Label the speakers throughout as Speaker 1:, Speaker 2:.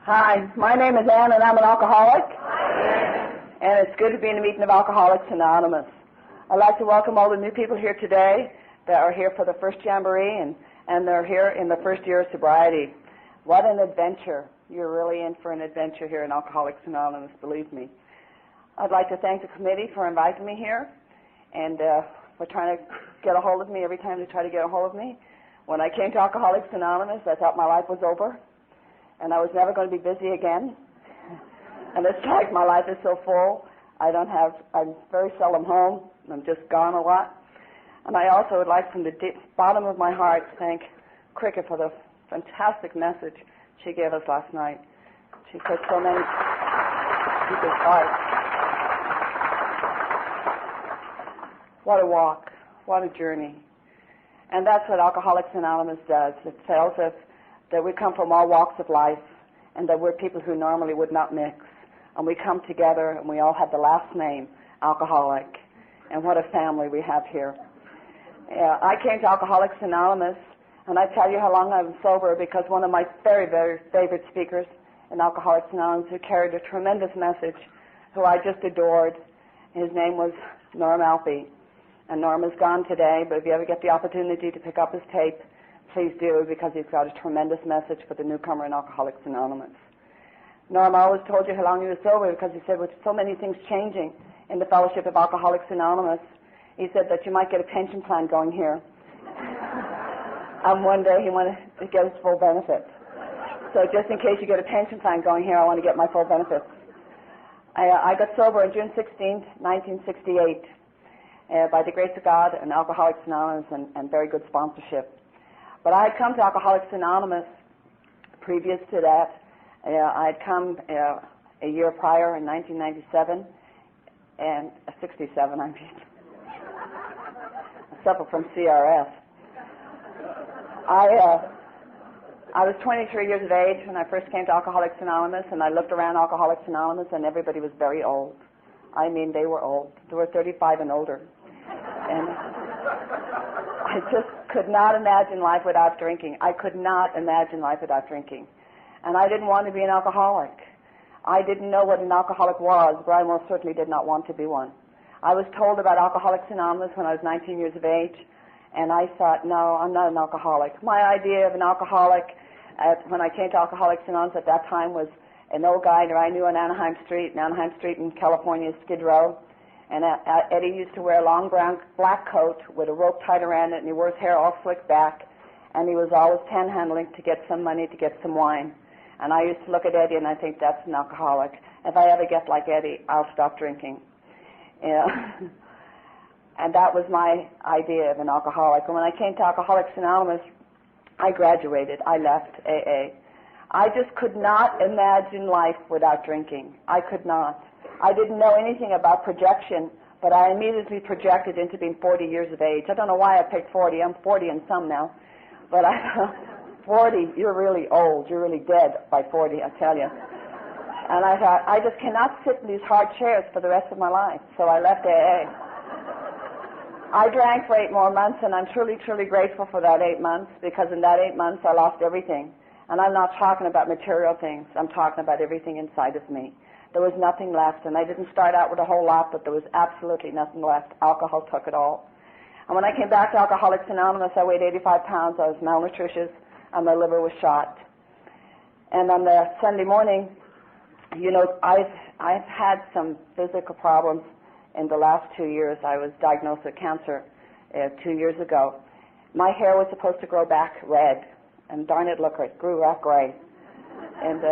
Speaker 1: Hi, my name is Ann, and I'm an alcoholic. And it's good to be in a meeting of Alcoholics Anonymous. I'd like to welcome all the new people here today that are here for the first Jamboree, and they're here in the first year of sobriety. What an adventure. You're really in for an adventure here in Alcoholics Anonymous, believe me. I'd like to thank the committee for inviting me here, and for trying to get a hold of me every time they try to get a hold of me. When I came to Alcoholics Anonymous, I thought my life was over, and I was never going to be busy again. And it's like my life is so full. I'm very seldom home. I'm just gone a lot. And I also would like from the deep bottom of my heart to thank Cricket for the fantastic message she gave us last night. She put so many people's hearts. What a walk. What a journey. And that's what Alcoholics Anonymous does. It tells us that we come from all walks of life and that we're people who normally would not mix. And we come together and we all have the last name, alcoholic. And what a family we have here. I came to Alcoholics Anonymous, and I tell you how long I've been sober because one of my very, very favorite speakers in Alcoholics Anonymous who carried a tremendous message, who I just adored, his name was Norm Alfie. And Norm is gone today, but if you ever get the opportunity to pick up his tape, please do, because he's got a tremendous message for the newcomer in Alcoholics Anonymous. Norm always told you how long he was sober because he said with so many things changing in the Fellowship of Alcoholics Anonymous, he said that you might get a pension plan going here. And one day he wanted to get his full benefits. So just in case you get a pension plan going here, I want to get my full benefits. I got sober on June 16th, 1968, by the grace of God and Alcoholics Anonymous and very good sponsorship. But I had come to Alcoholics Anonymous previous to that. I had come a year prior in 1997, and 67, I mean. I suffer from CRS. I was 23 years of age when I first came to Alcoholics Anonymous, and I looked around Alcoholics Anonymous, and everybody was very old. I mean, they were old. They were 35 and older. And I just could not imagine life without drinking. I could not imagine life without drinking. And I didn't want to be an alcoholic. I didn't know what an alcoholic was, but I most certainly did not want to be one. I was told about Alcoholics Anonymous when I was 19 years of age, and I thought, no, I'm not an alcoholic. My idea of an alcoholic, when I came to Alcoholics Anonymous at that time, was an old guy that I knew on Anaheim Street in California, Skid Row. And Eddie used to wear a long brown black coat with a rope tied around it, and he wore his hair all slicked back, and he was always panhandling to get some money to get some wine. And I used to look at Eddie and I think, that's an alcoholic. If I ever get like Eddie, I'll stop drinking. And that was my idea of an alcoholic. And when I came to Alcoholics Anonymous, I graduated. I left AA. I just could not imagine life without drinking. I could not. I didn't know anything about projection, but I immediately projected into being 40 years of age. I don't know why I picked 40. I'm 40 and some now. But 40, you're really old. You're really dead by 40, I tell you. And I thought, I just cannot sit in these hard chairs for the rest of my life. So I left AA. I drank for 8 more months, and I'm truly, truly grateful for that 8 months, because in that 8 months I lost everything. And I'm not talking about material things. I'm talking about everything inside of me. There was nothing left, and I didn't start out with a whole lot, but there was absolutely nothing left. Alcohol took it all. And when I came back to Alcoholics Anonymous, I weighed 85 pounds. I was malnutritious, and my liver was shot. And on the Sunday morning, you know, I've had some physical problems in the last 2 years. I was diagnosed with cancer 2 years ago. My hair was supposed to grow back red, and darn it, look, it grew back gray. And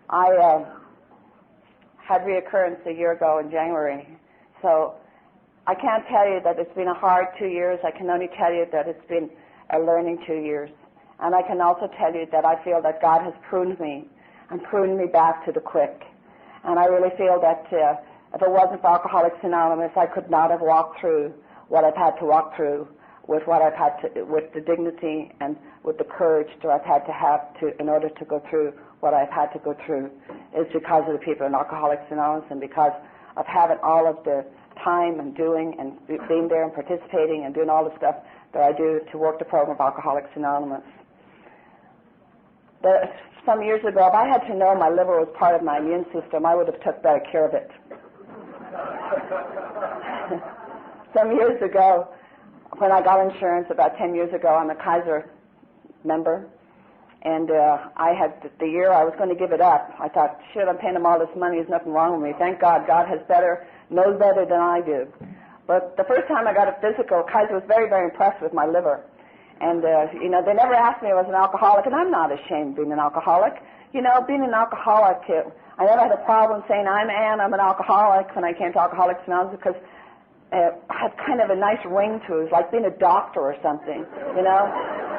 Speaker 1: I had reoccurrence a year ago in January. So I can't tell you that it's been a hard 2 years. I can only tell you that it's been a learning 2 years. And I can also tell you that I feel that God has pruned me and pruned me back to the quick. And I really feel that if it wasn't for Alcoholics Anonymous, I could not have walked through what I've had to walk through with what I've had to, with the dignity and with the courage that I've had to have to, in order to go through what I've had to go through. It's because of the people in Alcoholics Anonymous and because of having all of the time and doing and being there and participating and doing all the stuff that I do to work the program of Alcoholics Anonymous. some years ago, if I had to know my liver was part of my immune system, I would have took better care of it. Some years ago, when I got insurance, about 10 years ago, I'm a Kaiser member, and I had the year I was going to give it up. I thought, shit, I'm paying them all this money. There's nothing wrong with me. Thank God. God knows better than I do. But the first time I got a physical, Kaiser was very, very impressed with my liver. And, they never asked me if I was an alcoholic, and I'm not ashamed of being an alcoholic. Being an alcoholic, I never had a problem saying, I'm an alcoholic when I came to Alcoholics Anonymous, because it had kind of a nice ring to it. It was like being a doctor or something,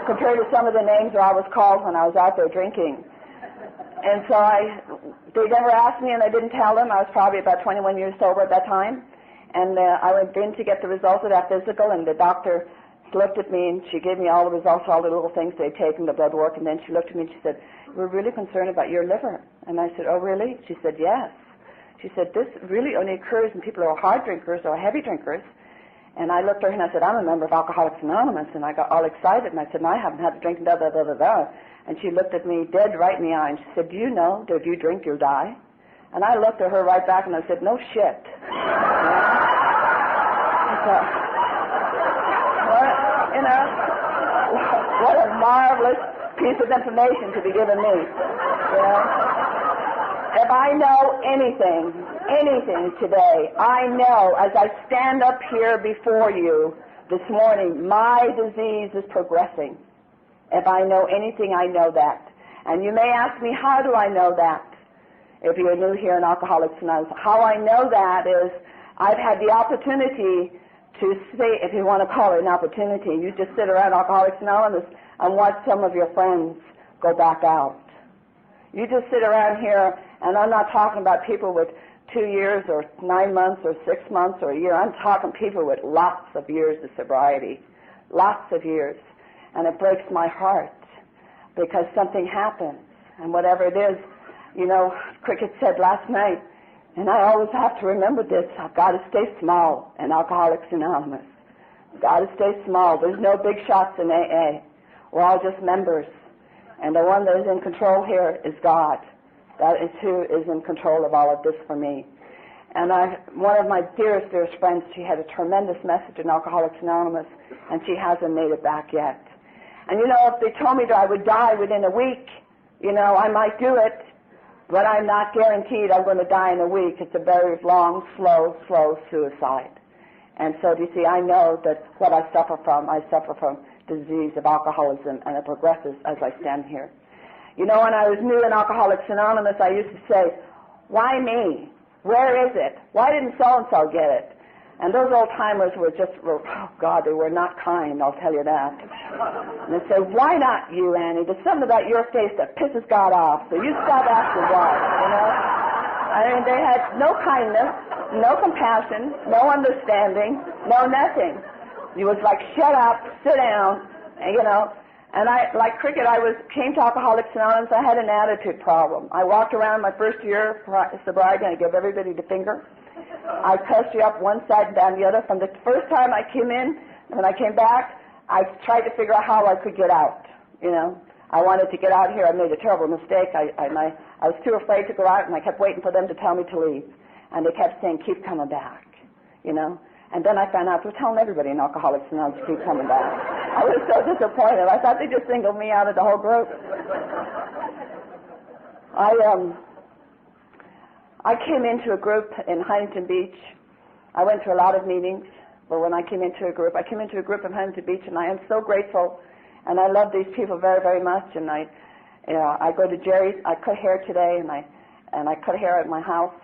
Speaker 1: compared to some of the names that I was called when I was out there drinking. And so they never asked me, and I didn't tell them. I was probably about 21 years sober at that time. And I went in to get the results of that physical, and the doctor looked at me, and she gave me all the results, all the little things they'd taken, the blood work, and then she looked at me and she said, we're really concerned about your liver. And I said, oh, really? She said, yes. She said, this really only occurs in people who are hard drinkers or heavy drinkers. And I looked at her and I said, I'm a member of Alcoholics Anonymous. And I got all excited, and I said, no, I haven't had to drink, da, da, da, da, da. And she looked at me dead right in the eye, and she said, do you know that if you drink, you'll die? And I looked at her right back, and I said, no shit. What a marvelous piece of information to be given me. If I know anything today, I know as I stand up here before you this morning, my disease is progressing. If I know anything, I know that. And you may ask me, how do I know that? If you're new here in Alcoholics Anonymous, how I know that is I've had the opportunity to say, if you want to call it an opportunity, you just sit around Alcoholics Anonymous and watch some of your friends go back out. You just sit around here, and I'm not talking about people with 2 years or 9 months or 6 months or a year. I'm talking people with lots of years of sobriety, lots of years. And it breaks my heart because something happens. And whatever it is, Cricket said last night, and I always have to remember this, I've got to stay small in Alcoholics Anonymous. I've got to stay small. There's no big shots in AA. We're all just members. And the one that is in control here is God. That is who is in control of all of this for me. And one of my dearest friends, she had a tremendous message in Alcoholics Anonymous, and she hasn't made it back yet. And if they told me that I would die within a week, I might do it, but I'm not guaranteed I'm going to die in a week. It's a very long, slow suicide. And so, do you see, I know that what I suffer from the disease of alcoholism, and it progresses as I stand here. When I was new in Alcoholics Anonymous, I used to say, why me? Where is it? Why didn't so-and-so get it? And those old-timers were they were not kind, I'll tell you that. And they say, why not you, Annie? There's something about your face that pisses God off, so you stop asking why, I mean, they had no kindness, no compassion, no understanding, no nothing. It was like, shut up, sit down, And I, like Cricket, came to Alcoholics Anonymous, I had an attitude problem. I walked around my first year of sobriety, and I gave everybody the finger. I cussed you up one side and down the other. From the first time I came in, when I came back, I tried to figure out how I could get out, I wanted to get out here. I made a terrible mistake. I was too afraid to go out, and I kept waiting for them to tell me to leave. And they kept saying, keep coming back, And then I found out they were telling everybody in Alcoholics Anonymous to keep coming back. I was so disappointed. I thought they just singled me out of the whole group. I came into a group in Huntington Beach. I went to a lot of meetings, but when I came into a group in Huntington Beach, and I am so grateful, and I love these people very, very much. And I go to Jerry's. I cut hair today, and I cut hair at my house,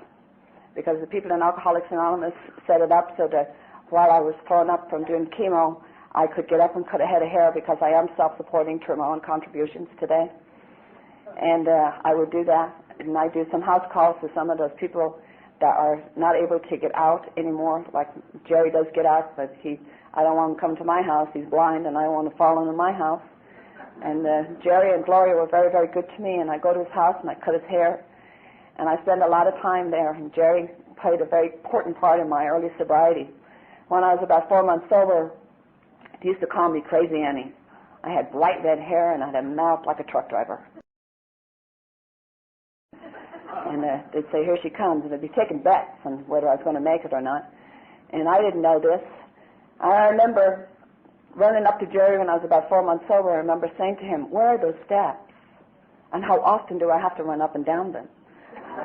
Speaker 1: because the people in Alcoholics Anonymous set it up so that while I was throwing up from doing chemo, I could get up and cut a head of hair, because I am self-supporting through my own contributions today. And I would do that. And I do some house calls to some of those people that are not able to get out anymore. Like Jerry does get out, but I don't want him to come to my house. He's blind, and I don't want to fall into my house. And Jerry and Gloria were very, very good to me, and I go to his house, and I cut his hair. And I spend a lot of time there, and Jerry played a very important part in my early sobriety. When I was about 4 months sober, he used to call me Crazy Annie. I had bright red hair, and I had a mouth like a truck driver. And they'd say, here she comes, and they'd be taking bets on whether I was going to make it or not. And I didn't know this. I remember running up to Jerry when I was about 4 months sober. I remember saying to him, where are those steps? And how often do I have to run up and down them?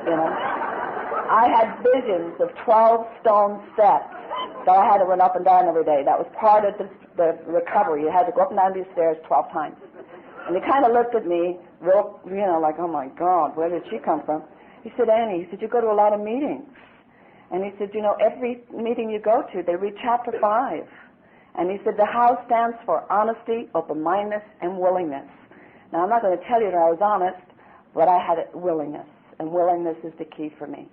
Speaker 1: You know? I had visions of 12 stone steps that I had to run up and down every day. That was part of the recovery. You had to go up and down these stairs 12 times. And he kind of looked at me, real, you know, like, oh my God, where did she come from? He said, Annie, he said, you go to a lot of meetings. And he said, you know, every meeting you go to, they read chapter 5. And he said, the house stands for honesty, open-mindedness, and willingness. Now, I'm not going to tell you that I was honest, but I had willingness. And willingness is the key for me.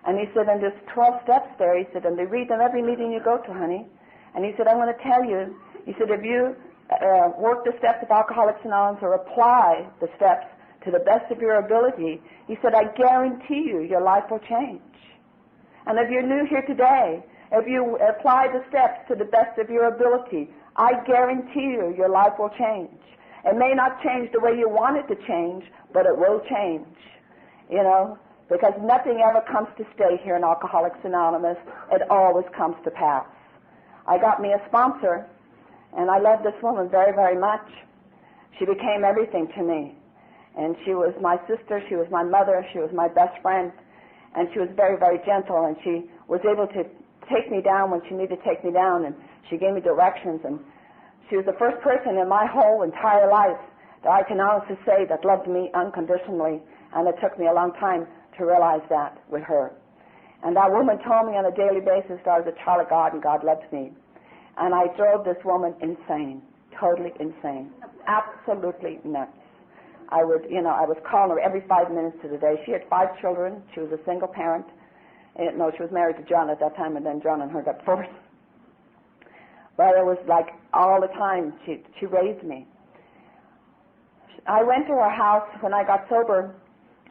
Speaker 1: And he said, and there's 12 steps there. He said, and they read them every meeting you go to, honey. And he said, I'm going to tell you. He said, if you work the steps of Alcoholics Anonymous or apply the steps to the best of your ability, he said, I guarantee you your life will change. And if you're new here today, if you apply the steps to the best of your ability, I guarantee you your life will change. It may not change the way you want it to change, but it will change. You know, because nothing ever comes to stay here in Alcoholics Anonymous. It always comes to pass. I got me a sponsor, and I love this woman very, very much. She became everything to me. And she was my sister, she was my mother, she was my best friend. And she was very, very gentle, and she was able to take me down when she needed to take me down, and she gave me directions. And she was the first person in my whole entire life that I can honestly say that loved me unconditionally, and it took me a long time to realize that with her. And that woman told me on a daily basis that I was a child of God and God loves me. And I drove this woman insane, totally insane, absolutely nuts. I was calling her every 5 minutes of the day. She had 5 children. She was a single parent. No, she was married to John at that time, and then John and her got divorced. But it was like all the time she raised me. I went to her house when I got sober.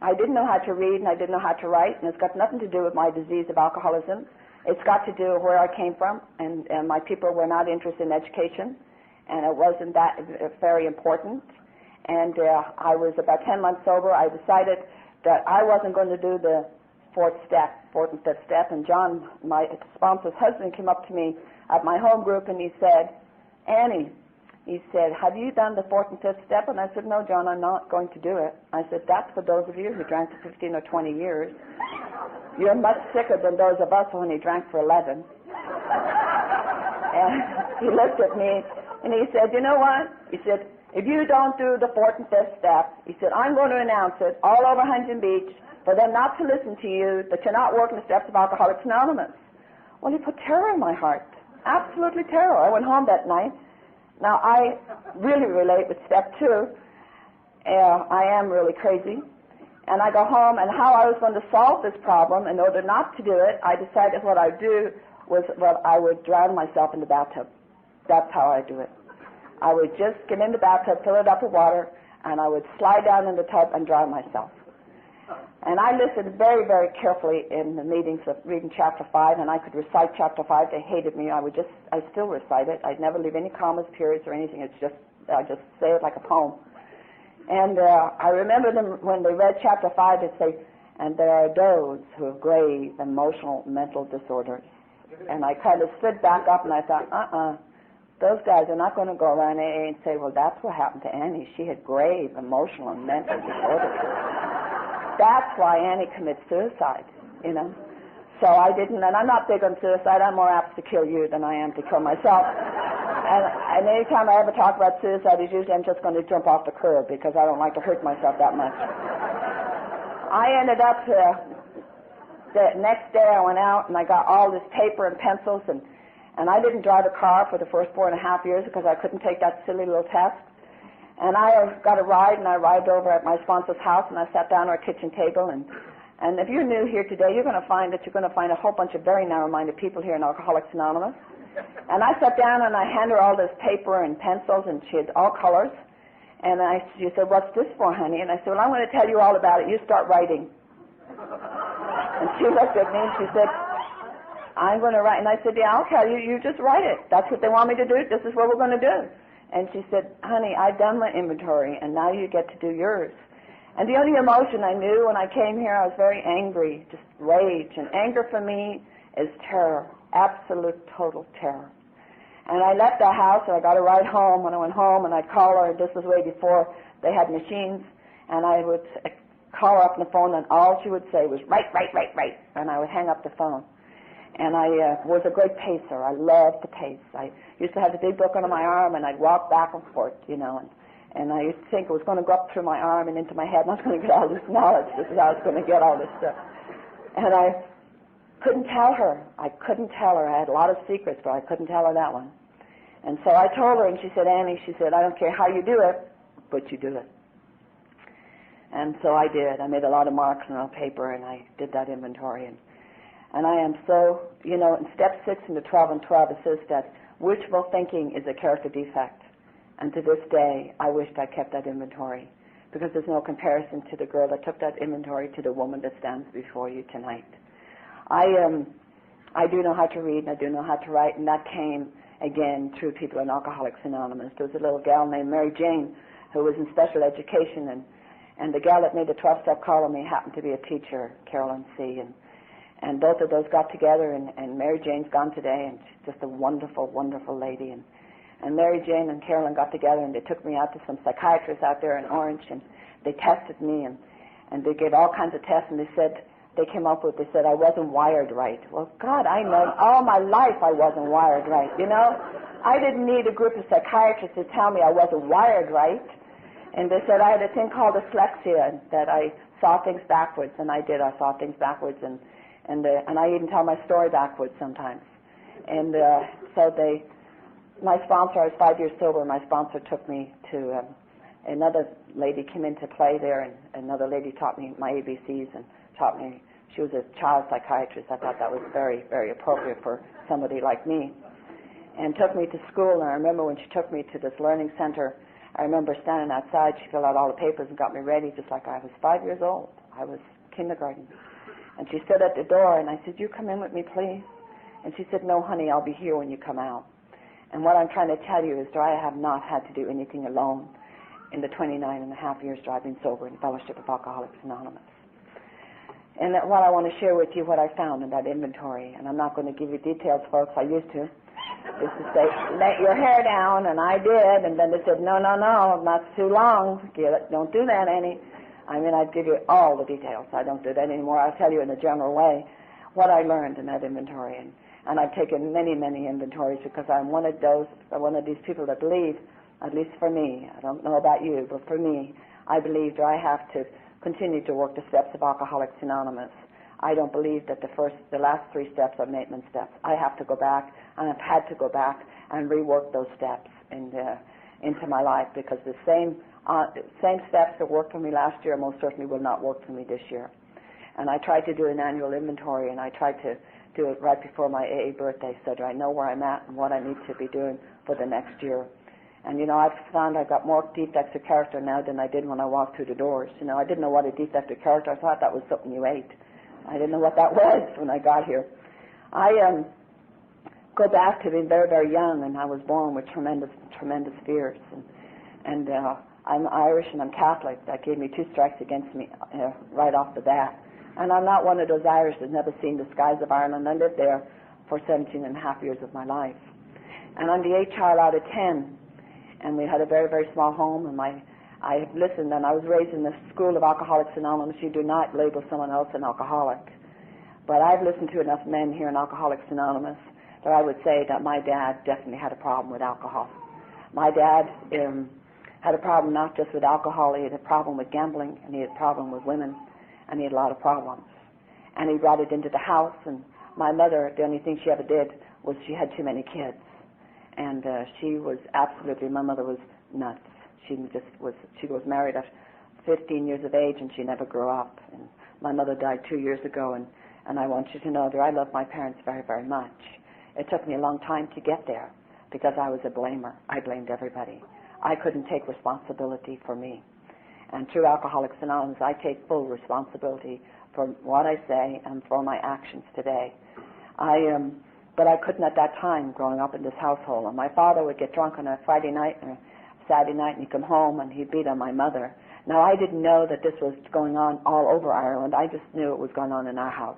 Speaker 1: I didn't know how to read and I didn't know how to write, and it's got nothing to do with my disease of alcoholism. It's got to do with where I came from, and my people were not interested in education, and it wasn't that very important. And I was about 10 months sober. I decided that I wasn't going to do the fourth and fifth step, and John, my sponsor's husband, came up to me at my home group, and he said, Annie, he said, have you done the fourth and fifth step? And I said, no, John, I'm not going to do it. I said, that's for those of you who drank for 15 or 20 years. You're much sicker than those of us who only drank for 11. And he looked at me, and he said, you know what? He said, if you don't do the fourth and fifth step, he said, I'm going to announce it all over Huntington Beach for them not to listen to you, that you're not working the steps of Alcoholics Anonymous. Well, he put terror in my heart, absolutely terror. I went home that night. Now, I really relate with step 2. I am really crazy. And I go home, and how I was going to solve this problem, in order not to do it, I decided what I'd do was I would drown myself in the bathtub. That's how I do it. I would just get in the bathtub, fill it up with water, and I would slide down in the tub and drown myself. And I listened very, very carefully in the meetings of reading chapter 5, and I could recite chapter 5. They hated me. I still recite it. I'd never leave any commas, periods, or anything. I just say it like a poem. And I remember them when they read chapter 5, they'd say, and there are those who have grave emotional mental disorders. And I kind of stood back up and I thought, those guys are not going to go around AA and say, well, that's what happened to Annie. She had grave emotional and mental disorders. That's why Annie commits suicide, you know. So I didn't, and I'm not big on suicide. I'm more apt to kill you than I am to kill myself. And any time I ever talk about suicide, it's usually I'm just going to jump off the curb because I don't like to hurt myself that much. I ended up, the next day I went out and I got all this paper and pencils, and I didn't drive a car for the first 4.5 years because I couldn't take that silly little test. And I got a ride, and I arrived over at my sponsor's house, and I sat down at our kitchen table. And if you're new here today, you're going to find a whole bunch of very narrow-minded people here in Alcoholics Anonymous. And I sat down, and I handed her all this paper and pencils, and she had all colors. And she said, what's this for, honey? And I said, well, I'm going to tell you all about it. You start writing. And she looked at me, and she said, I'm going to write. And I said, yeah, I'll tell you. You just write it. That's what they want me to do. This is what we're going to do. And she said, honey, I've done my inventory, and now you get to do yours. And the only emotion I knew when I came here, I was very angry, just rage. And anger for me is terror, absolute, total terror. And I left the house, and I got a ride home. When I went home, and I'd call her, this was way before they had machines, and I would call her up on the phone, and all she would say was, right, right, right, right, and I would hang up the phone. And I was a great pacer. I loved to pace. I used to have the big book under my arm, and I'd walk back and forth, and I used to think it was going to go up through my arm and into my head, and I was going to get all this knowledge. This is how I was going to get all this stuff. And I couldn't tell her. I had a lot of secrets, but I couldn't tell her that one. And so I told her, and she said, Annie, she said, I don't care how you do it, but you do it. And so I did. I made a lot of marks on paper, and I did that inventory. And I am so, in step 6 in the 12 and 12, it says that wishful thinking is a character defect. And to this day, I wished I kept that inventory, because there's no comparison to the girl that took that inventory to the woman that stands before you tonight. I do know how to read, and I do know how to write, and that came, again, through people in Alcoholics Anonymous. There was a little gal named Mary Jane who was in special education, and the gal that made the 12-step call on me happened to be a teacher, Carolyn C., and both of those got together, and Mary Jane's gone today, and she's just a wonderful, wonderful lady. And Mary Jane and Carolyn got together, and they took me out to some psychiatrists out there in Orange, and they tested me, and they gave all kinds of tests, and they said I wasn't wired right. Well, God, I know all my life I wasn't wired right, I didn't need a group of psychiatrists to tell me I wasn't wired right. And they said I had a thing called dyslexia, that I saw things backwards, and I did. I saw things backwards, and I even tell my story backwards sometimes. And my sponsor, I was 5 years sober, my sponsor took me to, another lady came into play there, and another lady taught me my ABCs and taught me, she was a child psychiatrist. I thought that was very, very appropriate for somebody like me. And took me to school, and I remember when she took me to this learning center, I remember standing outside, she filled out all the papers and got me ready just like I was 5 years old. I was kindergarten. And she stood at the door, and I said, you come in with me, please? And she said, no, honey, I'll be here when you come out. And what I'm trying to tell you is that I have not had to do anything alone in the 29 and a half years that I've been sober in the Fellowship of Alcoholics Anonymous. And what I want to share with you what I found in that inventory, and I'm not going to give you details, folks, I used to. Just to say, let your hair down, and I did, and then they said, no, not too long. Don't do that, Annie. I'd give you all the details. I don't do that anymore. I'll tell you in a general way what I learned in that inventory. And I've taken many, many inventories because I'm one of these people that believe, at least for me, I don't know about you, but for me, I believe that I have to continue to work the steps of Alcoholics Anonymous. I don't believe that the last 3 steps are maintenance steps. I have to go back, and I've had to go back and rework those steps into my life, because the same steps that worked for me last year most certainly will not work for me this year. And I tried to do an annual inventory, and I tried to do it right before my AA birthday, so that I know where I'm at and what I need to be doing for the next year. And, I've found I've got more defects of character now than I did when I walked through the doors. I didn't know what a defect of character. I thought that was something you ate. I didn't know what that was when I got here. I go back to being very, very young, and I was born with tremendous, tremendous fears. And I'm Irish and I'm Catholic. That gave me 2 strikes against me right off the bat. And I'm not one of those Irish that's never seen the skies of Ireland. I lived there for 17 and a half years of my life. And I'm the 8th child out of 10. And we had a very, very small home. And I have listened, and I was raised in the school of Alcoholics Anonymous. You do not label someone else an alcoholic. But I've listened to enough men here in Alcoholics Anonymous that I would say that my dad definitely had a problem with alcohol. My dad had a problem not just with alcohol. He had a problem with gambling, and he had a problem with women, and he had a lot of problems. And he brought it into the house, and my mother, the only thing she ever did was she had too many kids. And she was absolutely, my mother was nuts. She was married at 15 years of age, and she never grew up. And my mother died 2 years ago, and I want you to know that I love my parents very, very much. It took me a long time to get there because I was a blamer. I blamed everybody. I couldn't take responsibility for me. And through Alcoholics Anonymous, I take full responsibility for what I say and for my actions today. But I couldn't at that time, growing up in this household. And my father would get drunk on a Friday night or Saturday night, and he'd come home and he'd beat on my mother. Now, I didn't know that this was going on all over Ireland. I just knew it was going on in our house.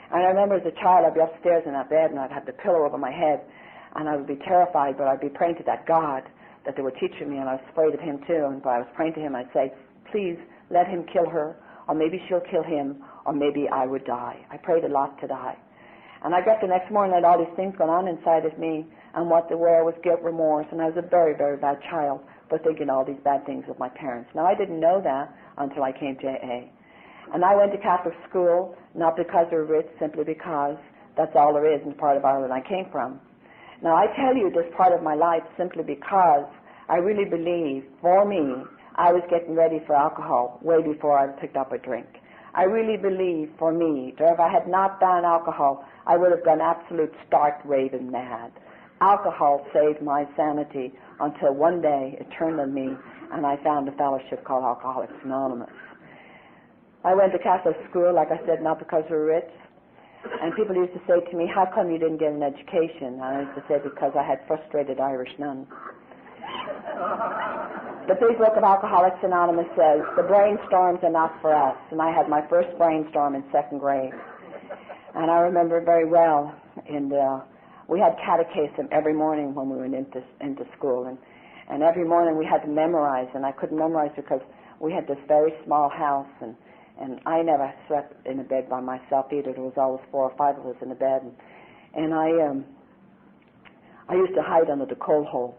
Speaker 1: And I remember as a child, I'd be upstairs in that bed, and I'd have the pillow over my head, and I would be terrified, but I'd be praying to that God that they were teaching me, and I was afraid of him too. And but I was praying to him, I'd say, please let him kill her, or maybe she'll kill him, or maybe I would die. I prayed a lot to die. And I got the next morning, I had all these things going on inside of me, and what there were was guilt, remorse, and I was a very, very bad child for thinking all these bad things of my parents. Now, I didn't know that until I came to AA. And I went to Catholic school, not because they were rich, simply because that's all there is in the part of Ireland I came from. Now, I tell you this part of my life simply because I really believe, for me, I was getting ready for alcohol way before I picked up a drink. I really believe, for me, that if I had not done alcohol, I would have gone absolute stark raving mad. Alcohol saved my sanity until one day it turned on me, and I found a fellowship called Alcoholics Anonymous. I went to Catholic school, like I said, not because we were rich. And people used to say to me, how come you didn't get an education? And I used to say, because I had frustrated Irish nuns. The big book of Alcoholics Anonymous says, the brainstorms are not for us. And I had my first brainstorm in second grade. And I remember very well, we had catechism every morning when we went into school. And every morning we had to memorize, and I couldn't memorize because we had this very small house, and I never slept in a bed by myself either. There was always 4 or 5 of us in a bed. And I used to hide under the coal hole.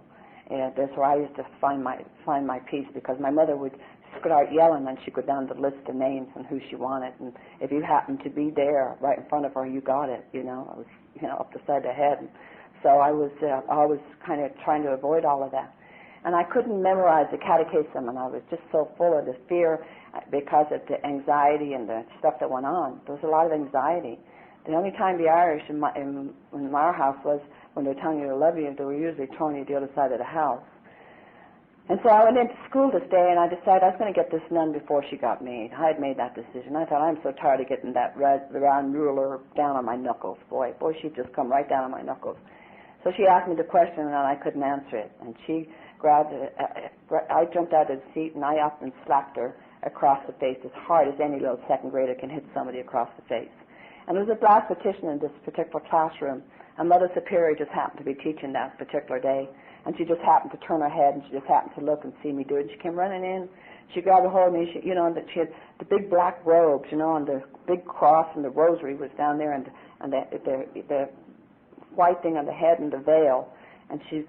Speaker 1: That's where I used to find my peace, because my mother would start yelling, and she'd go down the list of names and who she wanted. And if you happened to be there right in front of her, you got it, I was, up the side of the head. And so I was kind of trying to avoid all of that. And I couldn't memorize the catechism, and I was just so full of the fear because of the anxiety and the stuff that went on. There was a lot of anxiety. The only time the Irish in our house was when they were telling you to love you, they were usually throwing you to the other side of the house. And so I went into school this day, and I decided I was going to get this nun before she got me. I had made that decision. I thought, I'm so tired of getting that round ruler down on my knuckles. Boy, she'd just come right down on my knuckles. So she asked me the question, and I couldn't answer it. And she grabbed it. I jumped out of the seat, and I up and slapped her across the face as hard as any little second grader can hit somebody across the face. And there was a blast petition in this particular classroom, and Mother Superior just happened to be teaching that particular day. And she just happened to turn her head, and she just happened to look and see me do it. And she came running in. She grabbed a hold of me. She had the big black robes, and the big cross and the rosary was down there, and the white thing on the head and the veil. And she's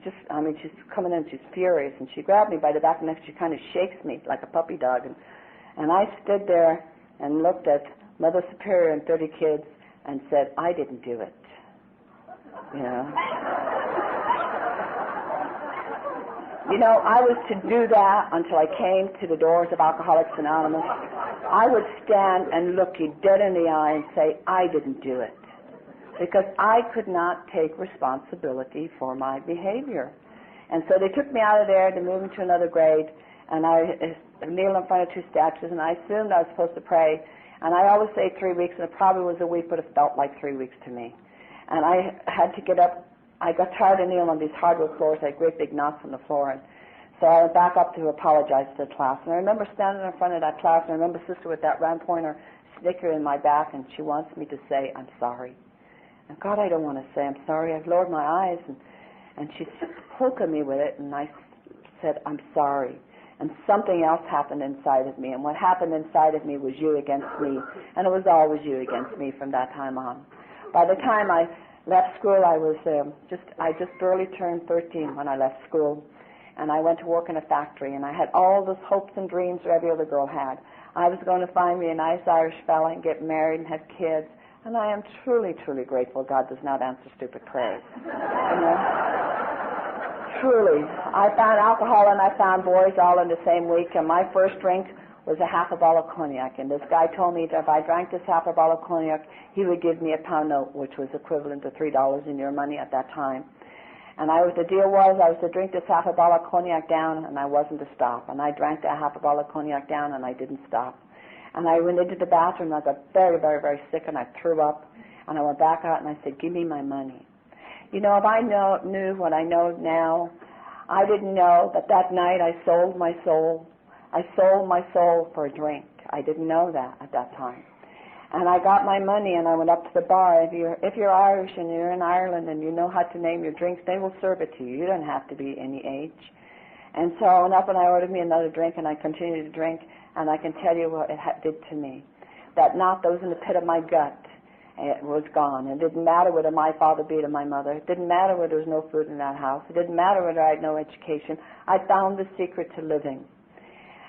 Speaker 1: coming in, she's furious. And she grabbed me by the back of the neck. She kind of shakes me like a puppy dog. And I stood there and looked at Mother Superior and 30 kids and said, I didn't do it. I was to do that until I came to the doors of Alcoholics Anonymous. I would stand and look you dead in the eye and say, I didn't do it. Because I could not take responsibility for my behavior. And so they took me out of there to move me to another grade, and I kneeled in front of 2 statues, and I assumed I was supposed to pray. And I always say 3 weeks, and it probably was a week, but it felt like 3 weeks to me. And I had to get up. I got tired of kneeling on these hardwood floors. I had great big knots on the floor. And so I went back up to apologize to the class. And I remember standing in front of that class, and I remember Sister with that round pointer snicker in my back, and she wants me to say, I'm sorry. And God, I don't want to say I'm sorry. I've lowered my eyes, and she's poking me with it, and I said, I'm sorry. And something else happened inside of me, and what happened inside of me was you against me, and it was always you against me from that time on. By the time I left school, I just barely turned 13 when I left school, and I went to work in a factory, and I had all those hopes and dreams that every other girl had. I was going to find me a nice Irish fella and get married and have kids, and I am truly, truly grateful God does not answer stupid prayers. Truly. I found alcohol and I found boys all in the same week, and my first drink was a half a bottle of cognac, and this guy told me that if I drank this half a bottle of cognac, he would give me a pound note, which was equivalent to $3 in your money at that time. And the deal was I was to drink this half a bottle of cognac down, and I wasn't to stop. And I drank that half a bottle of cognac down, and I didn't stop. And I went into the bathroom, and I got very, very, very sick, and I threw up. And I went back out, and I said, give me my money. If I knew what I know now, I didn't know that that night I sold my soul. I sold my soul for a drink. I didn't know that at that time. And I got my money and I went up to the bar. If you're Irish and you're in Ireland and you know how to name your drinks, they will serve it to you. You don't have to be any age. And so I went up and I ordered me another drink and I continued to drink, and I can tell you what it did to me. That knot that was in the pit of my gut, it was gone. It didn't matter whether my father beat my mother. It didn't matter whether there was no food in that house. It didn't matter whether I had no education. I found the secret to living.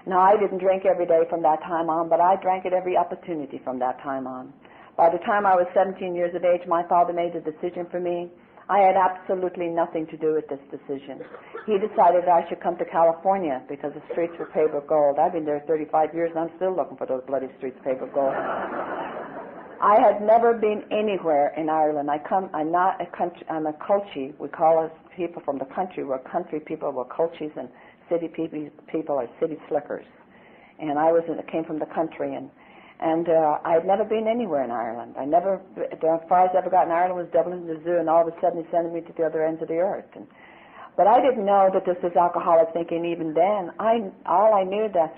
Speaker 1: Now, I didn't drink every day from that time on, but I drank at every opportunity from that time on. By the time I was 17 years of age, my father made a decision for me. I had absolutely nothing to do with this decision. He decided I should come to California because the streets were paved with gold. I've been there 35 years, and I'm still looking for those bloody streets paved with gold. I had never been anywhere in Ireland. I'm not a country. I'm a culchie. We call us people from the country. We're country people. We're culchies, and city people are city slickers. And I came from the country, and I had never been anywhere in Ireland. The farthest I ever got in Ireland was Dublin to the zoo, and all of a sudden he sent me to the other ends of the earth. But I didn't know that this was alcoholic thinking even then. All I knew that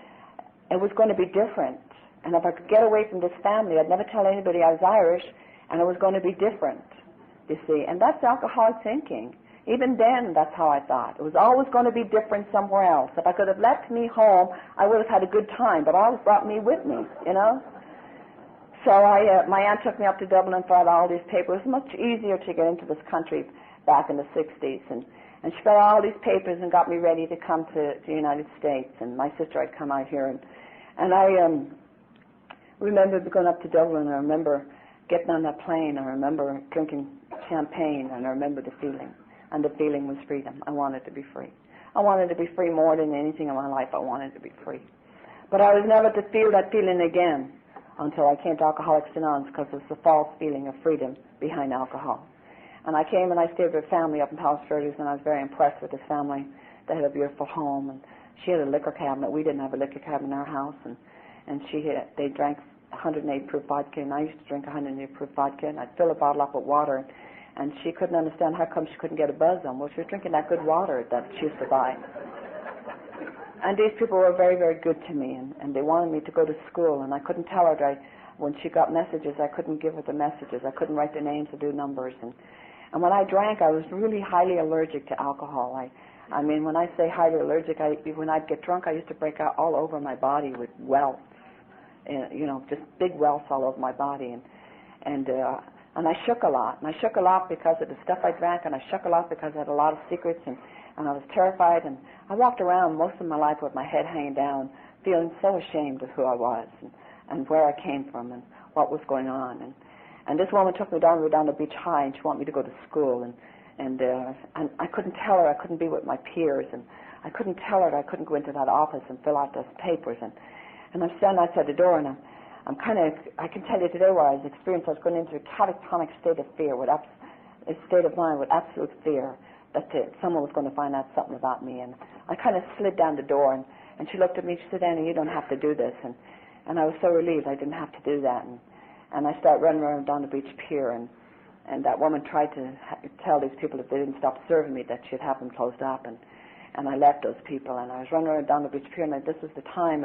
Speaker 1: it was going to be different. And if I could get away from this family, I'd never tell anybody I was Irish, and it was going to be different, you see. And that's alcoholic thinking. Even then, that's how I thought. It was always going to be different somewhere else. If I could have left me home, I would have had a good time, but always brought me with me, you know. So my aunt took me up to Dublin and filed all these papers. It was much easier to get into this country back in the 60s. And she filed all these papers and got me ready to come to the United States. And my sister had come out here. And I remember going up to Dublin. I remember getting on that plane. I remember drinking champagne. And I remember the feeling. And the feeling was freedom. I wanted to be free. I wanted to be free more than anything in my life. I wanted to be free. But I was never to feel that feeling again until I came to Alcoholics Anonymous, because it was the false feeling of freedom behind alcohol. And I came and I stayed with a family up in Palos Verdes, and I was very impressed with this family. They had a beautiful home, and she had a liquor cabinet. We didn't have a liquor cabinet in our house, and they drank 108 proof vodka, and I used to drink 108 proof vodka, and I'd fill a bottle up with water, and she couldn't understand how come she couldn't get a buzz on. Well, she was drinking that good water that she used to buy. And these people were very, very good to me, and they wanted me to go to school, and I couldn't tell her that when she got messages, I couldn't give her the messages. I couldn't write the names or do numbers. And when I drank, I was really highly allergic to alcohol. I mean, when I say highly allergic, when I'd get drunk, I used to break out all over my body with welts, just big welts all over my body. And I shook a lot. And I shook a lot because of the stuff I drank, and I shook a lot because I had a lot of secrets, and I was terrified, and I walked around most of my life with my head hanging down, feeling so ashamed of who I was and where I came from and what was going on. And this woman took me down to Beach High, and she wanted me to go to school, and I couldn't tell her I couldn't be with my peers, and I couldn't tell her that I couldn't go into that office and fill out those papers, and I'm standing outside the door, and I can tell you today where I was experiencing. I was going into a catatonic state of fear, a state of mind with absolute fear that someone was going to find out something about me. And I kind of slid down the door, and she looked at me. She said, "Annie, you don't have to do this." And I was so relieved I didn't have to do that. And I started running around down the beach pier, and that woman tried to tell these people if they didn't stop serving me that she'd have them closed up. And I left those people, and I was running around down the beach pier, and this was the time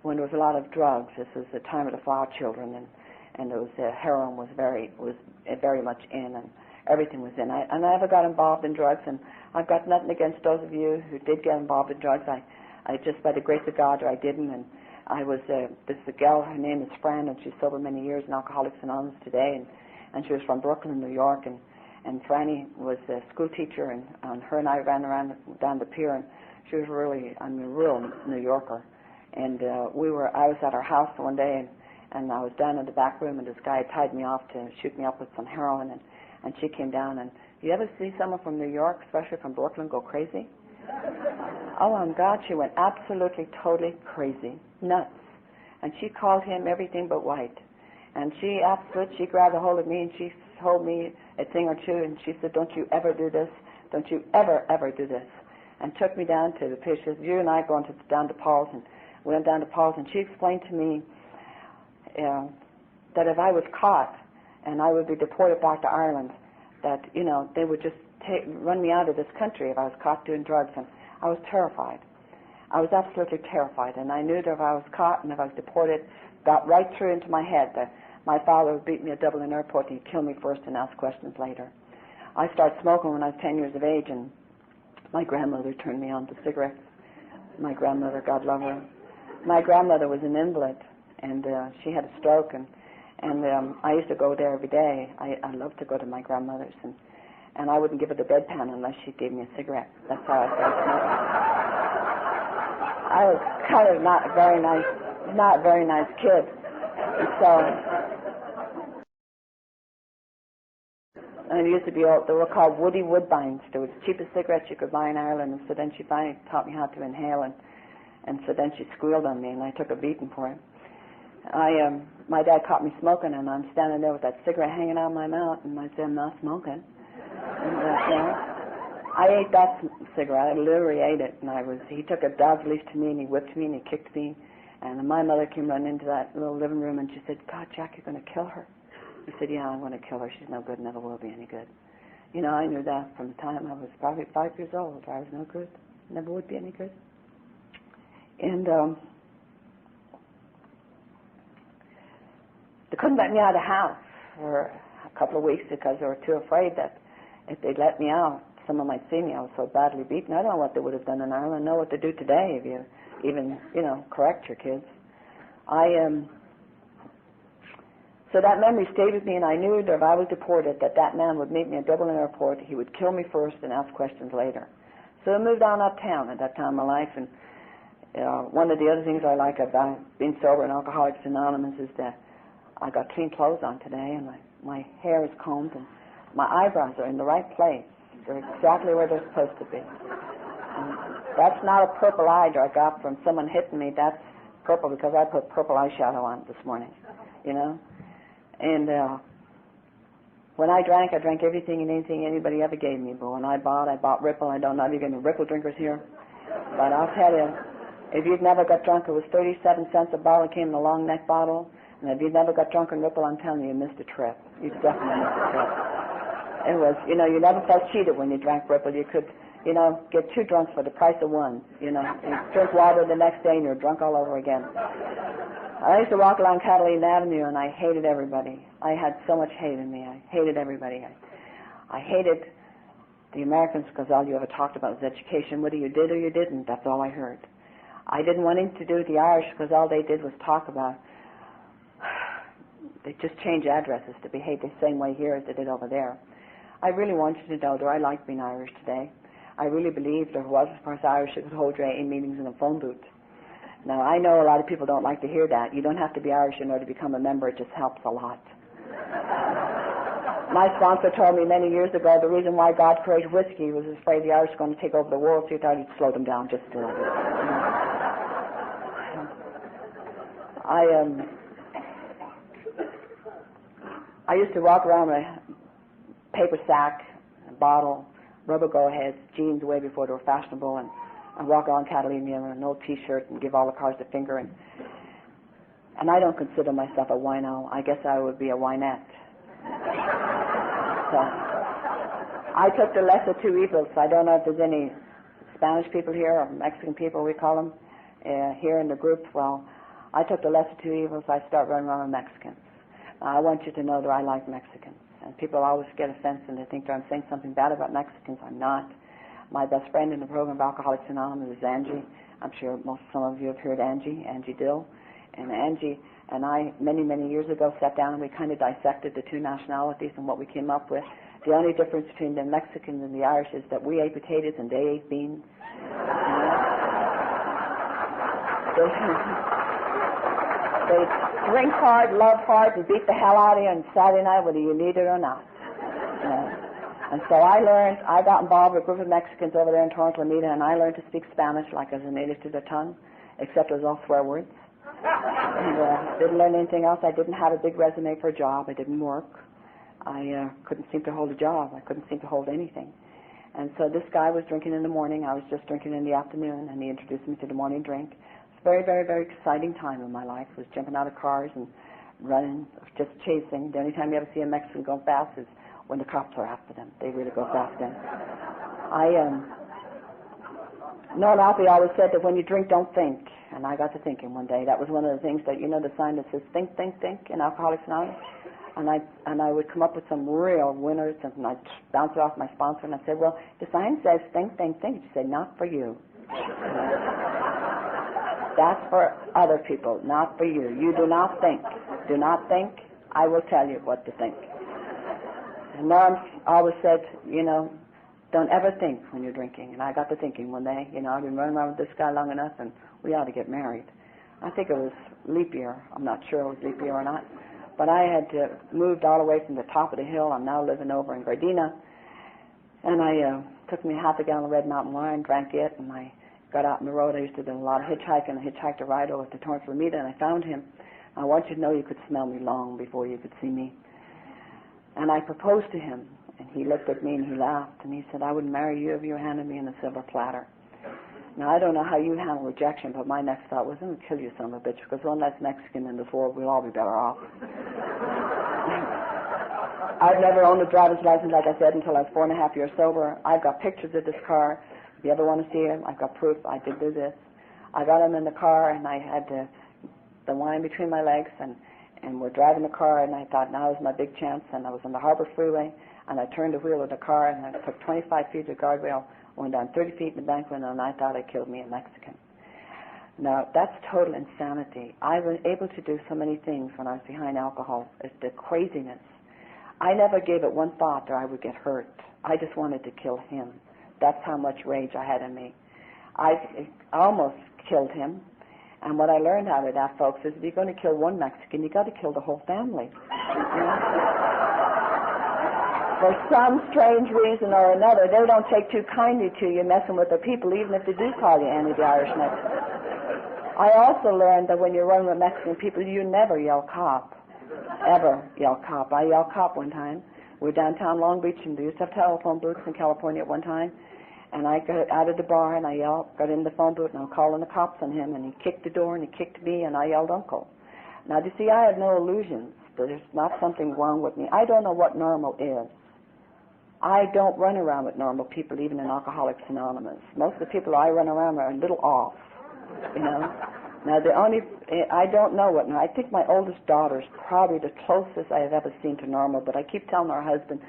Speaker 1: when there was a lot of drugs. This was the time of the flower children, and there was heroin was very much in, and everything was in. I never got involved in drugs, and I've got nothing against those of you who did get involved in drugs. I just, by the grace of God, I didn't. And I was, this is a gal, her name is Fran, and she's sober many years in Alcoholics Anonymous today, and she was from Brooklyn, New York, and Franny was a school teacher, and her and I ran around down the pier, and she was really, a real New Yorker. And I was at her house one day, and I was down in the back room, and this guy tied me off to shoot me up with some heroin, and she came down, and you ever see someone from New York, especially from Brooklyn, go crazy? Oh, my God, she went absolutely, totally crazy, nuts. And she called him everything but white. And she grabbed a hold of me, and she told me a thing or two, and she said, "Don't you ever do this. Don't you ever, ever do this." And took me down to the pier. She said, "You and I are going down to Paul's." And we went down to Paul's, and she explained to me that if I was caught and I would be deported back to Ireland, that, they would just run me out of this country if I was caught doing drugs. And I was terrified. I was absolutely terrified. And I knew that if I was caught and if I was deported, got right through into my head that my father would beat me at Dublin Airport and he'd kill me first and ask questions later. I started smoking when I was 10 years of age, and my grandmother turned me on to cigarettes. My grandmother, God love her. My grandmother was an invalid, and she had a stroke, and I used to go there every day. I loved to go to my grandmother's, and I wouldn't give her the bedpan unless she gave me a cigarette. That's how I started smoking. I was kind of not a very nice kid. And it used to be they were called Woody Woodbines. They were the cheapest cigarettes you could buy in Ireland. And so then she finally taught me how to inhale, and so then she squealed on me, and I took a beating for it. My dad caught me smoking, and I'm standing there with that cigarette hanging out of my mouth, and I said, I'm not smoking. And, I ate that cigarette. I literally ate it, and he took a dog's leash to me, and he whipped me, and he kicked me, and my mother came running into that little living room, and she said, God, Jack, you're going to kill her. I said, yeah, I'm going to kill her. She's no good, never will be any good. You know, I knew that from the time I was probably 5 years old. I was no good, never would be any good. And they couldn't let me out of the house for a couple of weeks because they were too afraid that if they'd let me out, someone might see me. I was so badly beaten. I don't know what they would have done in Ireland. I know what to do today if you even, correct your kids. So that memory stayed with me, and I knew that if I was deported, that man would meet me at Dublin Airport. He would kill me first and ask questions later. So I moved on uptown at that time of my life, and one of the other things I like about being sober and Alcoholics Anonymous is that I got clean clothes on today, and my hair is combed, and my eyebrows are in the right place. They're exactly where they're supposed to be. And that's not a purple eye that I got from someone hitting me. That's purple because I put purple eyeshadow on this morning, And when I drank everything and anything anybody ever gave me. But when I bought Ripple. I don't know if you've got any Ripple drinkers here. But I'll tell you, if you've never got drunk, it was 37 cents a bottle. It came in a long neck bottle. And if you've never got drunk on Ripple, I'm telling you, you missed a trip. You definitely missed a trip. It was, you never felt cheated when you drank Ripple. You could, get 2 drunks for the price of 1. You drink water the next day and you're drunk all over again. I used to walk along Catalina Avenue, and I hated everybody. I had so much hate in me. I hated everybody. I hated the Americans because all you ever talked about was education. Whether you did or you didn't, that's all I heard. I didn't want anything to do with the Irish because all they did was talk about. They just changed addresses to behave the same way here as they did over there. I really wanted to know, do I like being Irish today? I really believed there was, as far as Irish, that could hold your AA meetings in a phone booth. Now, I know a lot of people don't like to hear that. You don't have to be Irish in order to become a member. It just helps a lot. My sponsor told me many years ago the reason why God created whiskey was afraid the Irish were going to take over the world, so he thought he'd slow them down just a little bit. I used to walk around with a paper sack, a bottle, rubber go-aheads, jeans way before they were fashionable, and I'd walk around Catalina in an old T-shirt and give all the cars the finger. And I don't consider myself a wino. I guess I would be a winette. So I took the lesser 2 evils. I don't know if there's any Spanish people here or Mexican people, we call them, here in the group. Well, I took the lesser 2 evils. I start running around with Mexicans. I want you to know that I like Mexicans. And people always get offense and they think that I'm saying something bad about Mexicans. I'm not. My best friend in the program of Alcoholics Anonymous is Angie. I'm sure some of you have heard Angie Dill. And Angie and I, many, many years ago, sat down and we kind of dissected the 2 nationalities and what we came up with. The only difference between the Mexicans and the Irish is that we ate potatoes and they ate beans. They drink hard, love hard, and beat the hell out of you on Saturday night whether you need it or not. And so I got involved with a group of Mexicans over there in Torrance, Lamita, and I learned to speak Spanish like as a native to the tongue, except it was all swear words. And didn't learn anything else. I didn't have a big resume for a job. I didn't work. I couldn't seem to hold a job. I couldn't seem to hold anything. And so this guy was drinking in the morning. I was just drinking in the afternoon, and he introduced me to the morning drink. It's a very, very, very exciting time in my life. It was jumping out of cars and running, just chasing. The only time you ever see a Mexican go fast is when the cops are after them. They really go after them. Norm Alfie always said that when you drink, don't think. And I got to thinking one day. That was one of the things that, the sign that says think, think, think in Alcoholics Anonymous. And I would come up with some real winners, and I'd bounce it off my sponsor, and I'd say, well, the sign says think, think, think. She'd say, not for you. That's for other people, not for you. You do not think. Do not think. I will tell you what to think. And Norm always said, don't ever think when you're drinking. And I got to thinking one day, I've been running around with this guy long enough, and we ought to get married. I think it was leap year. I'm not sure it was leap year or not. But I had moved all the way from the top of the hill. I'm now living over in Gardena. And I took me half a gallon of Red Mountain wine, drank it, and I got out on the road. I used to do a lot of hitchhiking. I hitchhiked a ride over to Torrance Lameda, and I found him. I want you to know you could smell me long before you could see me. And I proposed to him, and he looked at me and he laughed, and he said, I would marry you if you handed me in a silver platter. Now, I don't know how you handle rejection, but my next thought was, I'm going to kill you, son of a bitch, because one less Mexican in this world, we'll all be better off. I've never owned a driver's license, like I said, until I was 4.5 years sober. I've got pictures of this car. If you ever want to see them, I've got proof I did do this. I got him in the car, and I had the wine between my legs, and we're driving the car, and I thought, now is my big chance, and I was on the Harbor Freeway, and I turned the wheel of the car, and I took 25 feet of guardrail, went down 30 feet in the bank window, and I thought I killed me a Mexican. Now, that's total insanity. I was able to do so many things when I was behind alcohol. It's the craziness. I never gave it one thought that I would get hurt. I just wanted to kill him. That's how much rage I had in me. I almost killed him. And what I learned out of that, folks, is if you're going to kill one Mexican, you got to kill the whole family. For some strange reason or another, they don't take too kindly to you messing with the people, even if they do call you Annie the Irish Mexican. I also learned that when you're running with Mexican people, you never yell cop. Ever yell cop. I yelled cop one time. We were downtown Long Beach, and they used to have telephone booths in California at one time. And I got out of the bar, and I got in the phone booth, and I was calling the cops on him, and he kicked the door, and he kicked me, and I yelled uncle. Now, you see, I had no illusions. There's not something wrong with me. I don't know what normal is. I don't run around with normal people, even in Alcoholics Anonymous. Most of the people I run around are a little off, Now, I don't know what, now, I think my oldest daughter is probably the closest I have ever seen to normal, but I keep telling her husband,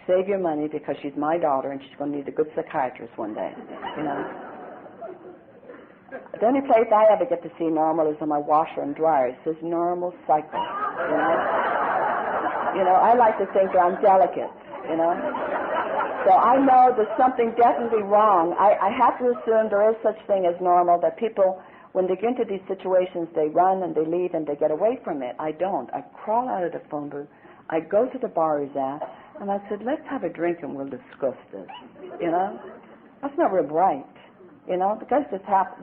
Speaker 1: save your money because she's my daughter and she's going to need a good psychiatrist one day, The only place I ever get to see normal is on my washer and dryer. It says normal cycle, I like to think that I'm delicate, So I know there's something definitely wrong. I have to assume there is such thing as normal, that people, when they get into these situations, they run and they leave and they get away from it. I don't. I crawl out of the phone booth. I go to the bar he's at, and I said, let's have a drink and we'll discuss this. That's not real bright. The guy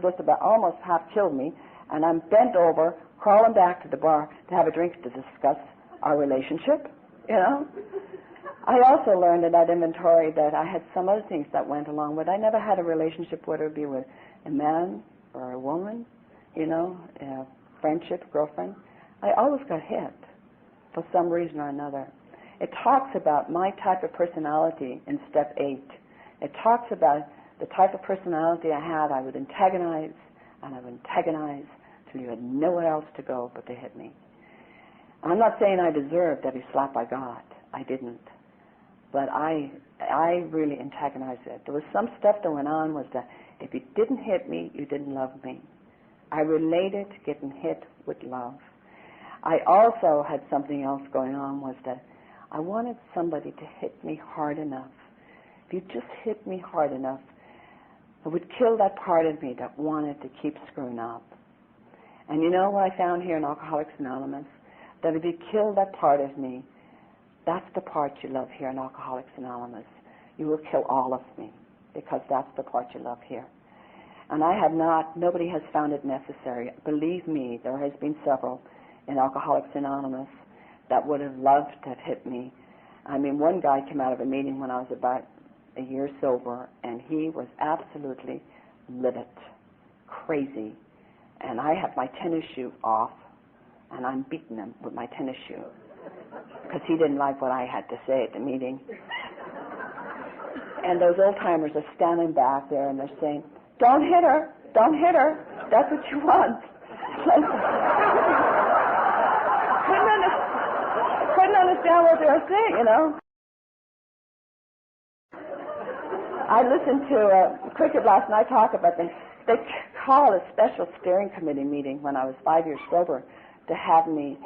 Speaker 1: just about almost half killed me, and I'm bent over, crawling back to the bar to have a drink to discuss our relationship. I also learned in that inventory that I had some other things that went along with it. I never had a relationship, whether it be with a man or a woman, a friendship, girlfriend. I always got hit for some reason or another. It talks about my type of personality in step 8. It talks about the type of personality I had. I would antagonize, and I would antagonize till you had nowhere else to go but to hit me. I'm not saying I deserved every slap I got. I didn't. But I really antagonized it. There was some stuff that went on was that if you didn't hit me, you didn't love me. I related getting hit with love. I also had something else going on was that I wanted somebody to hit me hard enough. If you just hit me hard enough, it would kill that part of me that wanted to keep screwing up. And you know what I found here in Alcoholics Anonymous? That if you kill that part of me, that's the part you love here in Alcoholics Anonymous. You will kill all of me because that's the part you love here. And nobody has found it necessary. Believe me, there has been several in Alcoholics Anonymous that would have loved to have hit me. I mean, one guy came out of a meeting when I was about a year sober, and he was absolutely livid, crazy. And I have my tennis shoe off, and I'm beating him with my tennis shoe. because he didn't like what I had to say at the meeting. And those old-timers are standing back there, and they're saying, "Don't hit her. Don't hit her. That's what you want." couldn't understand what they were saying, you know. I listened to Cricket last night talk about this. They called a special steering committee meeting when I was 5 years sober to have me.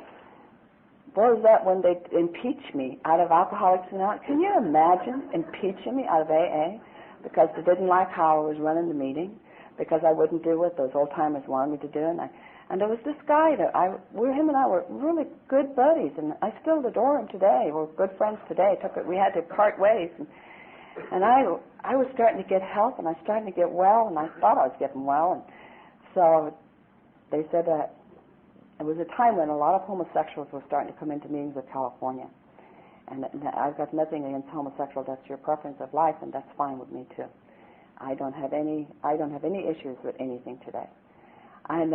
Speaker 1: What was that when they impeached me out of Alcoholics Anonymous? Can you imagine impeaching me out of AA because they didn't like how I was running the meeting, because I wouldn't do what those old-timers wanted me to do? And there was this guy that him and I were really good buddies, and I still adore him today. We're good friends today. We had to part ways, and I was starting to get help, and I was starting to get well, and I thought I was getting well, and so they said that it was a time when a lot of homosexuals were starting to come into meetings with California, and I've got nothing against homosexual. That's your preference of life, and that's fine with me too. I don't have any issues with anything today. And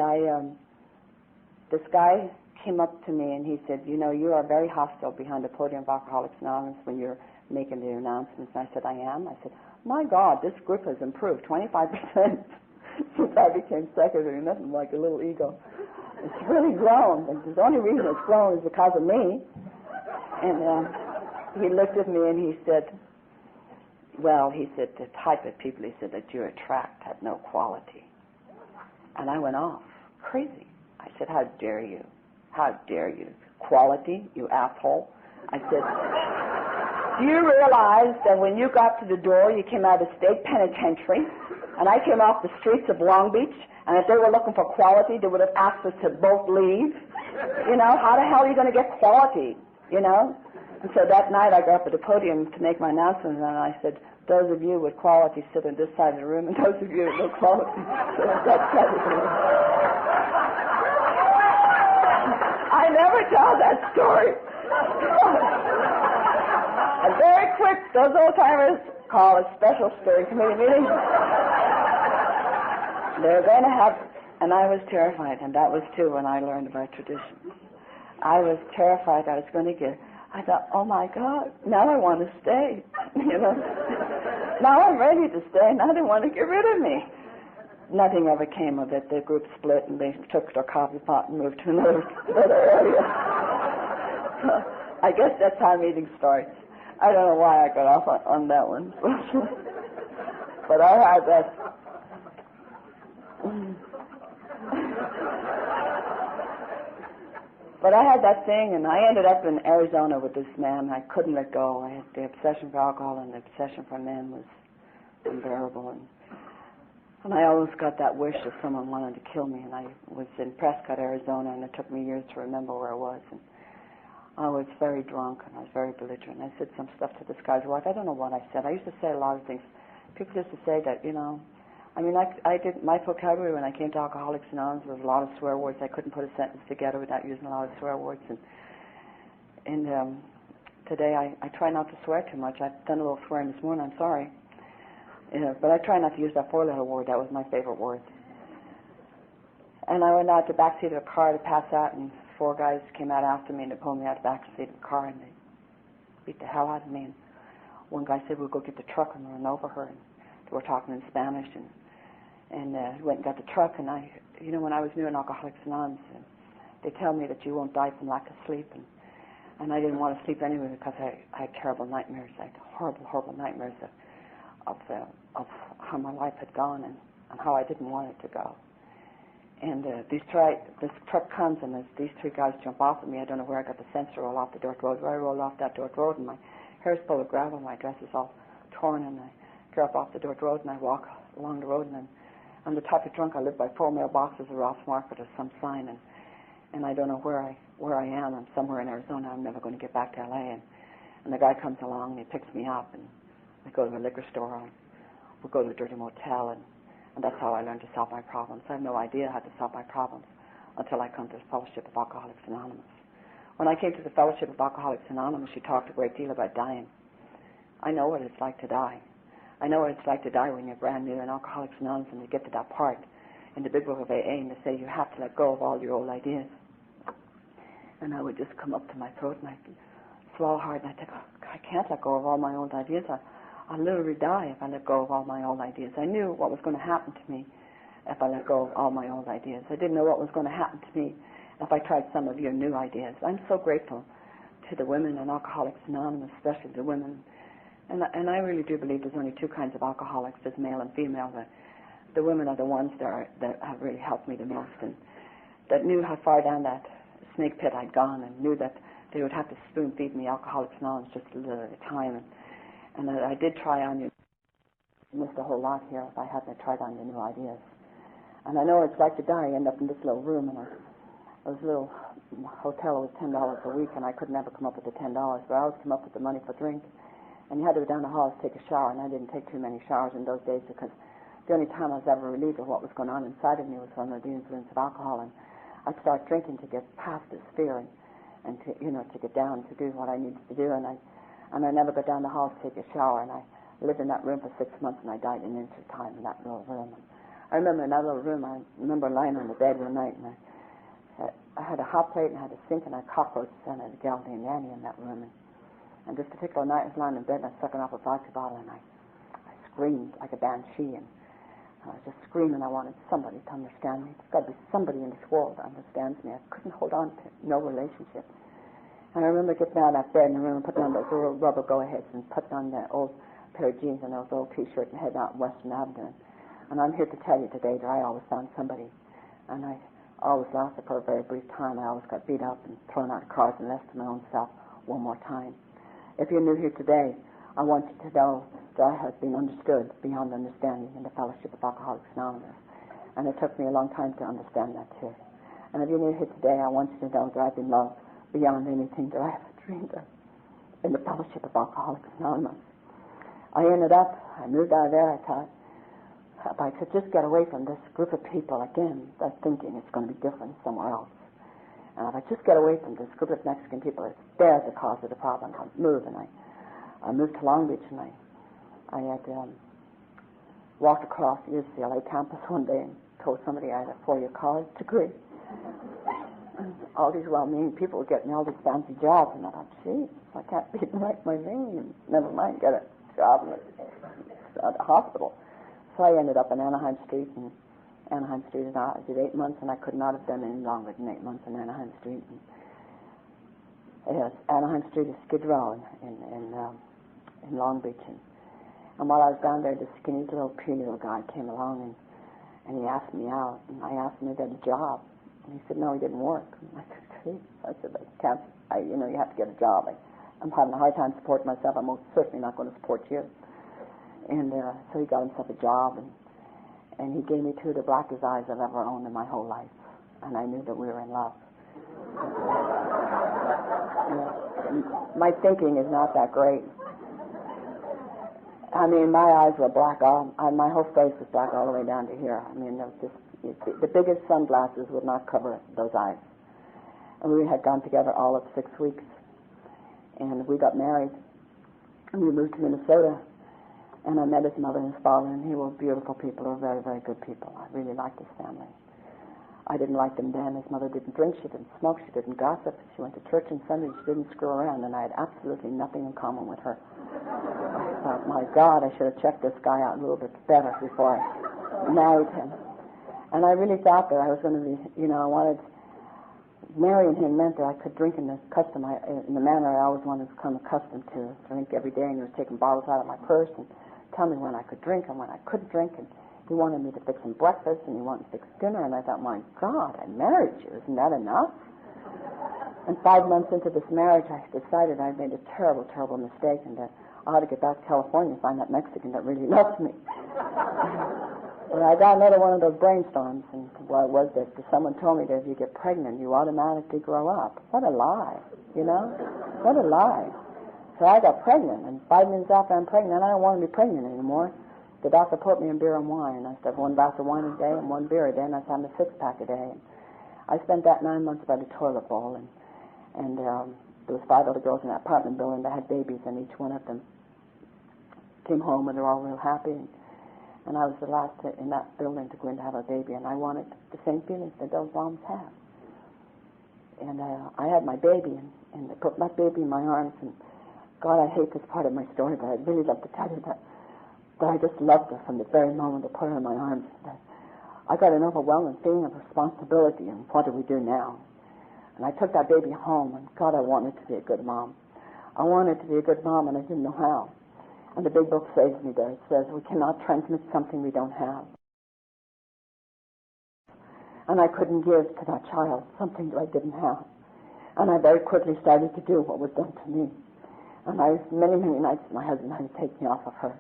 Speaker 1: this guy came up to me and he said, "You know, you are very hostile behind the podium of Alcoholics Anonymous when you're making the announcements." And I said, "I am." I said, "My God, this group has improved 25% since I became secretary. Nothing like a little ego. It's really grown. And the only reason it's grown is because of me." And he looked at me and he said, "Well," he said, "the type of people," he said, "that you attract have no quality." And I went off crazy. I said, "How dare you? How dare you? Quality, you asshole." I said, "Do you realize that when you got to the door, you came out of state penitentiary, and I came off the streets of Long Beach, and if they were looking for quality, they would have asked us to both leave? You know, how the hell are you going to get quality, you know?" And so that night I got up at the podium to make my announcement, and I said, "Those of you with quality sit on this side of the room, and those of you with no quality sit on that side of the room." I never tell that story. And very quick, those old-timers call a special steering committee meeting. They're going to have, and I was terrified, and that was too when I learned about traditions. I was terrified I was going to get, I thought, "Oh my God, now I want to stay." You know, now I'm ready to stay. Now they want to get rid of me. Nothing ever came of it. The group split, and they took their coffee pot and moved to another area. So I guess that's how meeting starts. I don't know why I got off on that one. But I had that. But I had that thing, and I ended up in Arizona with this man. I couldn't let go. I had the obsession for alcohol, and the obsession for men was unbearable. And I almost got that wish that someone wanted to kill me. And I was in Prescott, Arizona, and it took me years to remember where I was. And I was very drunk, and I was very belligerent. I said some stuff to this guy's wife. I don't know what I said. I used to say a lot of things. People used to say that, you know, I mean, I did my vocabulary when I came to Alcoholics Anonymous. There was a lot of swear words. I couldn't put a sentence together without using a lot of swear words. And today I try not to swear too much. I've done a little swearing this morning. I'm sorry. But I try not to use that four-letter word. That was my favorite word. And I went out the back seat of the car to pass out, and 4 guys came out after me, and they pulled me out the back seat of the car, and they beat the hell out of me. And one guy said, "We'll go get the truck and run over her." And they were talking in Spanish, and went and got the truck. And I, you know, when I was new in Alcoholics Anonymous, they tell me that you won't die from lack of sleep, and I didn't want to sleep anyway because I had terrible nightmares. I had horrible nightmares of how my life had gone and how I didn't want it to go. And this truck comes, and these 3 guys jump off of me. I don't know where I got the sense to roll off the dirt road. Where I rolled off that dirt road, and my hair's full of gravel, my dress is all torn, and I get up off the dirt road, and I walk along the road, and I'm the type of drunk. I live by 4 mailboxes, a Ross Market, or some sign, and I don't know where I am. I'm somewhere in Arizona. I'm never going to get back to L.A. And the guy comes along, and he picks me up, and we go to a liquor store, and we go to a dirty motel, and that's how I learned to solve my problems. I have no idea how to solve my problems until I come to the Fellowship of Alcoholics Anonymous. When I came to the Fellowship of Alcoholics Anonymous, she talked a great deal about dying. I know what it's like to die. I know what it's like to die when you're brand new in Alcoholics Anonymous, and you get to that part in the Big Book of AA, and they say you have to let go of all your old ideas. and I would just come up to my throat, and I'd swallow hard, and I'd think, oh, I can't let go of all my old ideas. I'll literally die if I let go of all my old ideas. I knew what was going to happen to me if I let go of all my old ideas. I didn't know what was going to happen to me if I tried some of your new ideas. I'm so grateful to the women in Alcoholics Anonymous, especially the women. And I really do believe there's only two kinds of alcoholics, there's male and female. The women are the ones that have really helped me the most, and that knew how far down that snake pit I'd gone, and knew that they would have to spoon feed me Alcoholics Anonymous just a little at a time. And I did try on you. Missed a whole lot here if I hadn't tried on your new ideas. And I know it's like to die. I end up in this little room, and this little hotel was $10 a week, and I could never come up with the $10, but I always come up with the money for drink. And you had to go down the hall to take a shower, and I didn't take too many showers in those days because the only time I was ever relieved of what was going on inside of me was under the influence of alcohol. And I'd start drinking to get past this fear and to, to get down to do what I needed to do. And I never got down the hall to take a shower, and I lived in that room for 6 months, and I died in an inch of time in that little room. And I remember in that little room, I remember lying on the bed one night, and I had a hot plate, and I had a sink, and I had cockroaches, and I had a Galdian Yanny in that room. And this particular night, I was lying in bed, and I was sucking off a vodka bottle, and I screamed like a banshee, and I was just screaming. I wanted somebody to understand me. There's got to be somebody in this world that understands me. I couldn't hold on to no relationship. And I remember getting out of that bed in the room and putting on those little rubber go-aheads and putting on that old pair of jeans and those old T-shirts and heading out on Western Avenue. And I'm here to tell you today that I always found somebody. And I always lasted for a very brief time. I always got beat up and thrown out of cars and left to my own self one more time. If you're new here today, I want you to know that I have been understood beyond understanding in the Fellowship of Alcoholics Anonymous. And it took me a long time to understand that too. And if you're new here today, I want you to know that I've been loved beyond anything that I ever dreamed of in the Fellowship of Alcoholics Anonymous. I moved out of there. I thought, if I could just get away from this group of people again, they're thinking it's going to be different somewhere else. And if I just get away from this group of Mexican people, they're the cause of the problem. I'll move. And I moved to Long Beach, and I had walked across the UCLA campus one day and told somebody I had a 4-year college degree. And all these well-meaning people were getting all these fancy jobs, and I thought, gee, I can't even write my name. Never mind, get a job at the hospital. So I ended up in Anaheim Street, and Anaheim Street, I did 8 months, and I could not have done any longer than 8 months in Anaheim Street. Yes, Anaheim Street is Skid Row in Long Beach. And while I was down there, this skinny little puny little guy came along, and he asked me out, and I asked him if he had a job. And he said, no, he didn't work. And I said, gee, I can't, you have to get a job. I'm having a hard time supporting myself. I'm most certainly not going to support you. And so he got himself a job, and he gave me 2 of the blackest eyes I've ever owned in my whole life. And I knew that we were in love. My thinking is not that great. I mean, my eyes were black. My whole face was black all the way down to here. I mean, there was just, the biggest sunglasses would not cover those eyes. And we had gone together all of 6 weeks. And we got married. And we moved to Minnesota. And I met his mother and his father, and they were beautiful people. They were very, very good people. I really liked his family. I didn't like them then. His mother didn't drink, she didn't smoke, she didn't gossip. She went to church on Sunday, she didn't screw around, and I had absolutely nothing in common with her. I thought, my God, I should have checked this guy out a little bit better before I married him. And I really thought that I was going to be, I wanted, marrying him meant that I could drink in the manner I always wanted to become accustomed to drink every day, and he was taking bottles out of my purse and tell me when I could drink and when I couldn't drink, and he wanted me to fix him breakfast, and he wanted to fix dinner, and I thought, my God, I married you. Isn't that enough? And 5 months into this marriage, I decided I'd made a terrible, terrible mistake, and that I ought to get back to California and find that Mexican that really loved me. And I got another one of those brainstorms, and what was this? Someone told me that if you get pregnant, you automatically grow up. What a lie, What a lie. So I got pregnant, and 5 minutes after I'm pregnant, I don't want to be pregnant anymore. The doctor put me in beer and wine. I used to have 1 glass of wine a day and 1 beer a day, and I was having a 6-pack a day. And I spent that 9 months by the toilet bowl, and there was 5 other girls in that apartment building that had babies, and each one of them came home, and they're all real happy. And I was the last in that building to go in to have a baby, and I wanted the same feelings that those moms have. And I had my baby, and I put my baby in my arms, and God, I hate this part of my story, but I'd really love to tell you that I just loved her from the very moment I put her in my arms. That I got an overwhelming feeling of responsibility, and what do we do now? And I took that baby home, and God, I wanted to be a good mom. I wanted to be a good mom, and I didn't know how. And the big book saves me there. It says, we cannot transmit something we don't have. And I couldn't give to that child something that I didn't have. And I very quickly started to do what was done to me. And many nights my husband had to take me off of her.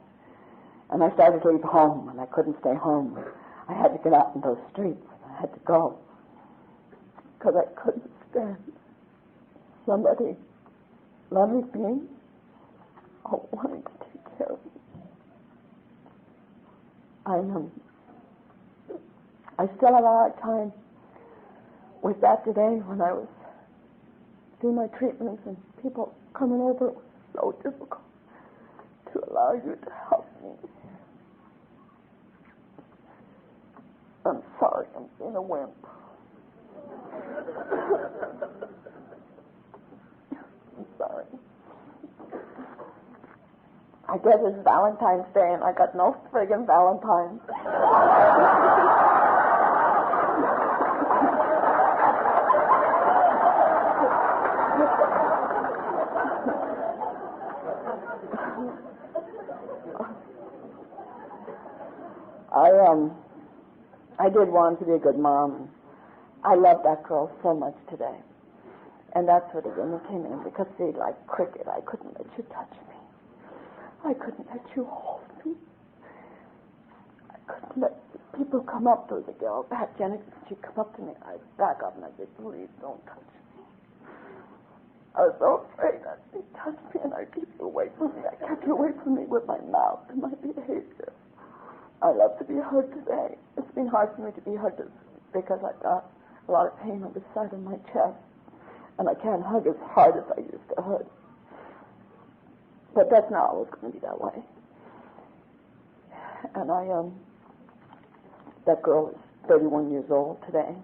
Speaker 1: And I started to leave home, and I couldn't stay home. I had to get out in those streets. I had to go. Because I couldn't stand somebody loving me or wanting to take care of me. I still have a hard time with that today when I was doing my treatments and people coming over. It was so difficult to allow you to help me. I'm sorry, I'm being a wimp. I'm sorry. I guess it's Valentine's Day and I got no friggin' Valentines. I did want to be a good mom. I loved that girl so much today. And that's where the women came in, because see, like cricket, I couldn't let you touch me. I couldn't let you hold me. I couldn't let people come up to the girl, Pat Jennings, she'd come up to me, I'd back up and I'd say, please don't touch me. I was so afraid that she'd touch me and I'd keep you away from me. I kept you away from me with my mouth and my behavior. I love to be hugged today. It's been hard for me to be hugged because I've got a lot of pain on the side of my chest. And I can't hug as hard as I used to hug. But that's not always going to be that way. And that girl is 31 years old today.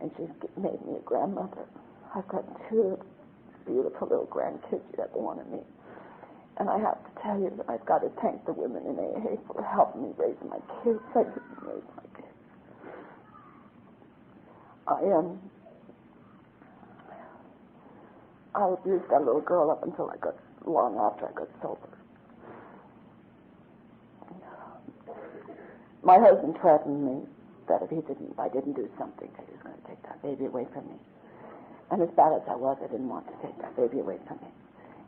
Speaker 1: And she's made me a grandmother. I've got 2 beautiful little grandkids you ever want to meet. And I have to tell you that I've got to thank the women in AA for helping me raise my kids. I didn't raise my kids. I abused that little girl up until long after I got sober. My husband threatened me that if I didn't do something, that he was going to take that baby away from me. And as bad as I was, I didn't want to take that baby away from me.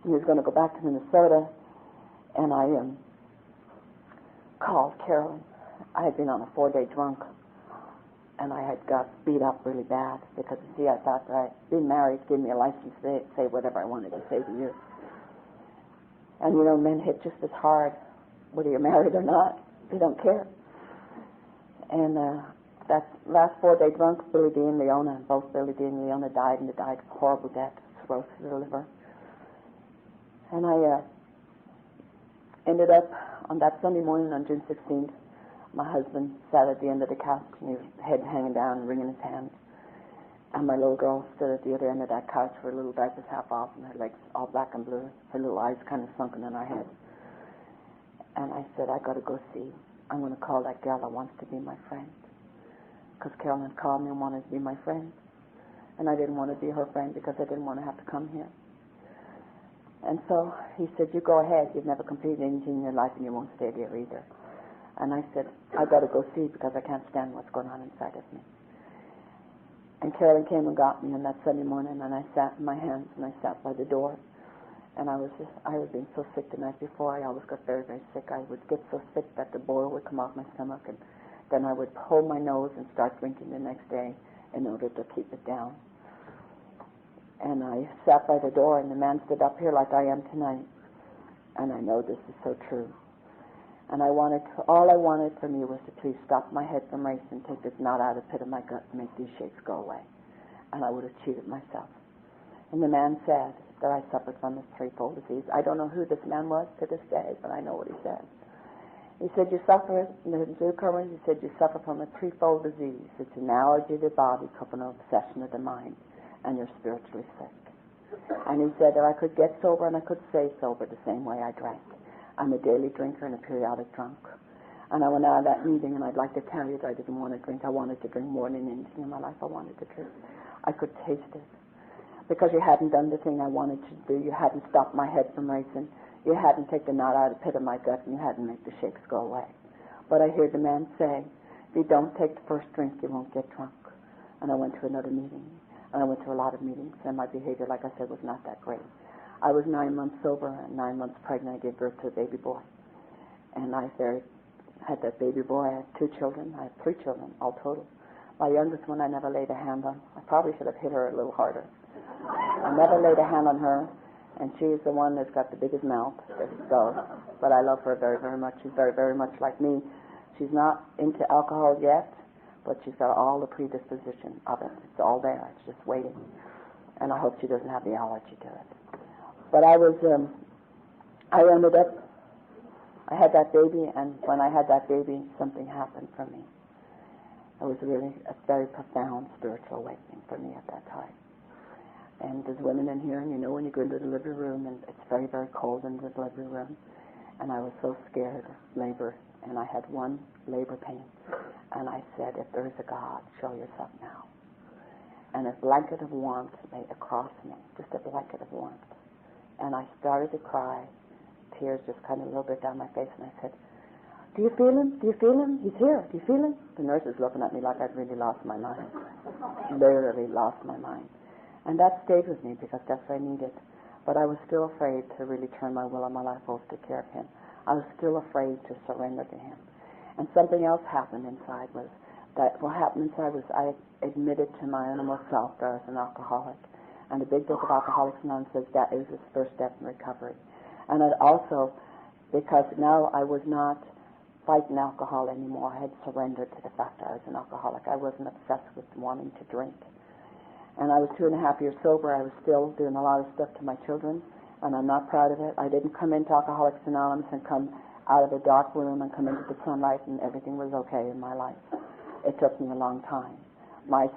Speaker 1: He was going to go back to Minnesota, and I called Carolyn. I had been on a 4-day drunk, and I had got beat up really bad because, you see, I thought that being married gave me a license to say whatever I wanted to say to you. And, you know, men hit just as hard whether you're married or not. They don't care. And that last 4-day drunk, Billy D and Leona, both Billy D and Leona died, and they died of horrible death, cirrhosis of the liver. And I ended up on that Sunday morning on June 16th, my husband sat at the end of the couch, and his head hanging down and wringing his hands. And my little girl stood at the other end of that couch, her little diapers half off and her legs all black and blue, her little eyes kind of sunken in her head. And I said, I got to go see. I'm going to call that girl that wants to be my friend. Because Carolyn called me and wanted to be my friend. And I didn't want to be her friend because I didn't want to have to come here. And so he said, you go ahead. You've never completed anything in your life and you won't stay there either. And I said, I've got to go see because I can't stand what's going on inside of me. And Carolyn came and got me on that Sunday morning, and I sat in my hands and I sat by the door. And I was being so sick the night before. I always got very, very sick. I would get so sick that the boil would come off my stomach, and then I would hold my nose and start drinking the next day in order to keep it down. And I sat by the door, and the man stood up here like I am tonight. And I know this is so true. And all I wanted for me was to please stop my head from racing, take this knot out of the pit of my gut, and make these shakes go away. And I would have cheated myself. And the man said that I suffered from a threefold disease. I don't know who this man was to this day, but I know what he said. He said, you suffer from a threefold disease. It's an allergy of the body, coupled with an obsession of the mind.
Speaker 2: and you're spiritually sick. And he said that I could get sober and I could stay sober the same way I drank. I'm a daily drinker and a periodic drunk. And I went out of that meeting, and I'd like to tell you that I didn't want to drink. I wanted to drink more than anything in my life. I wanted to drink. I could taste it. Because you hadn't done the thing I wanted to do. You hadn't stopped my head from racing. You hadn't taken the knot out of the pit of my gut, and you hadn't made the shakes go away. But I hear the man say, if you don't take the first drink, you won't get drunk. And I went to another meeting. And I went to a lot of meetings, and my behavior, like I said, was not that great. I was 9 months sober and 9 months pregnant. I gave birth to a baby boy. And I had that baby boy. I had 2 children. I had 3 children, all total. My youngest one I never laid a hand on. I probably should have hit her a little harder. I never laid a hand on her, and she is the one that's got the biggest mouth. So, but I love her very, very much. She's very, very much like me. She's not into alcohol yet, but she's got all the predisposition of it. It's all there. It's just waiting. And I hope she doesn't have the allergy to it. But I ended up, I had that baby, and when I had that baby, something happened for me. It was really a very profound spiritual awakening for me at that time. And there's women in here, and you know when you go into the delivery room, and it's very, very cold in the delivery room, and I was so scared of labor, and I had 1 labor pain, and I said, if there is a God, show yourself now. And a blanket of warmth lay across me, just a blanket of warmth. And I started to cry, tears just kind of a little bit down my face, and I said, do you feel him? Do you feel him? He's here. Do you feel him? The nurse is looking at me like I'd really lost my mind. Literally lost my mind. And that stayed with me because that's what I needed. But I was still afraid to really turn my will and my life over to take care of him. I was still afraid to surrender to him. And something else happened inside was that what happened inside was I admitted to my animal self that I was an alcoholic. And the big book of Alcoholics Anonymous says that is the first step in recovery. And it also, because now I was not fighting alcohol anymore, I had surrendered to the fact that I was an alcoholic. I wasn't obsessed with wanting to drink. And I was 2.5 years sober. I was still doing a lot of stuff to my children, and I'm not proud of it. I didn't come into Alcoholics Anonymous and come out of a dark room and come into the sunlight and everything was okay in my life. It took me a long time. My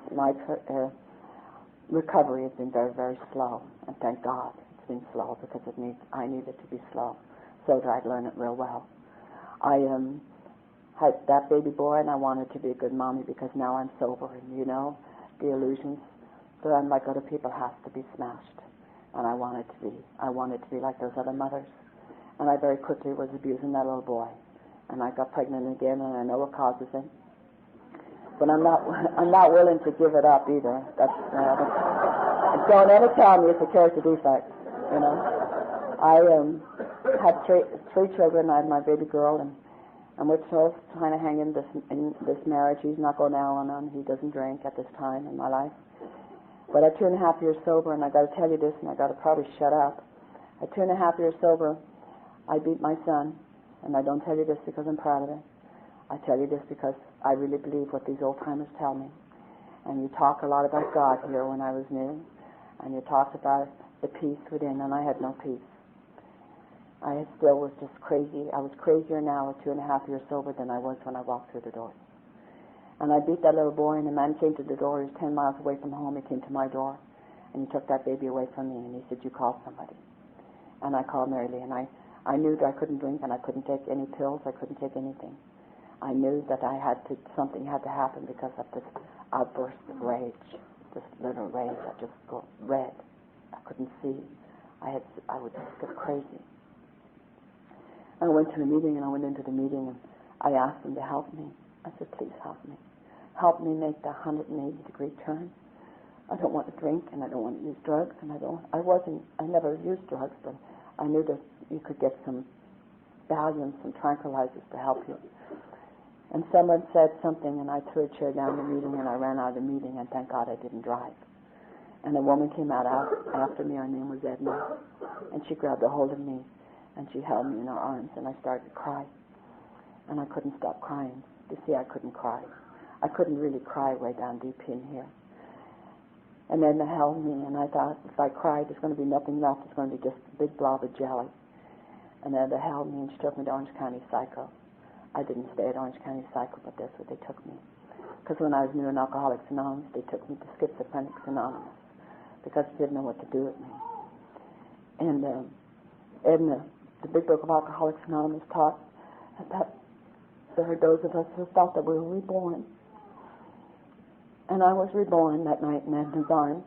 Speaker 2: recovery has been very, very slow, and thank God it's been slow because I needed to be slow so that I'd learn it real well. I had that baby boy, and I wanted to be a good mommy because now I'm sober, and you know, the illusions that I'm like other people has to be smashed. And I wanted to be like those other mothers. And I very quickly was abusing that little boy. And I got pregnant again, and I know what causes it. But I'm not willing to give it up either. Don't ever tell me it's a character defect, you know. I had three children. I had my baby girl, and we're still trying to hang in this marriage. He's not going out on. He doesn't drink at this time in my life. But at 2.5 years sober, and I got to tell you this, and I got to probably shut up. At 2.5 years sober, I beat my son, and I don't tell you this because I'm proud of it. I tell you this because I really believe what these old timers tell me. And you talk a lot about God here when I was new, and you talked about the peace within, and I had no peace. I still was just crazy. I was crazier now at 2.5 years sober than I was when I walked through the door. And I beat that little boy, and the man came to the door. He was 10 miles away from home. He came to my door, and he took that baby away from me, and he said, you call somebody. And I called Mary Lee, and I knew that I couldn't drink, and I couldn't take any pills. I couldn't take anything. I knew that something had to happen because of this outburst of rage, this little rage. I just go red. I couldn't see. I would just get crazy. I went to a meeting, and I went into the meeting, and I asked them to help me. I said, please help me. Help me make the 180-degree turn. I don't want to drink, and I don't want to use drugs, and I never used drugs, but I knew that you could get some Valiums, some tranquilizers to help you. And someone said something, and I threw a chair down the meeting, and I ran out of the meeting, and thank God I didn't drive. And a woman came out after me. Her name was Edna, and she grabbed a hold of me, and she held me in her arms, and I started to cry. And I couldn't stop crying. You see, I couldn't cry. I couldn't really cry way down deep in here. And then they held me, and I thought, if I cried, there's going to be nothing left. It's going to be just a big blob of jelly. And then they held me, and she took me to Orange County Psycho. I didn't stay at Orange County Psycho, but that's what they took me. Because when I was new in Alcoholics Anonymous, they took me to Schizophrenics Anonymous. because she didn't know what to do with me. And Edna, the Big Book of Alcoholics Anonymous, taught that there are those of us who felt that we were reborn. And I was reborn that night in Edna's arms.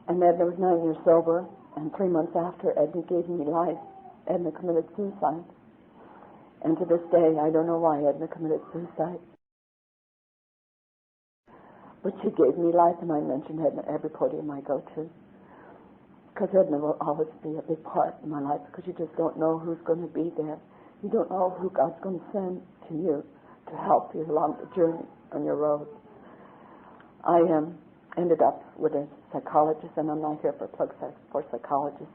Speaker 2: And Edna was 9 years sober, and 3 months after Edna gave me life, Edna committed suicide. And to this day, I don't know why Edna committed suicide. But she gave me life, and I mention Edna every podium I go to. Because Edna will always be a big part in my life, because you just don't know who's going to be there. You don't know who God's going to send to you to help you along the journey on your road. I ended up with a psychologist, and I'm not here for plugs for psychologists,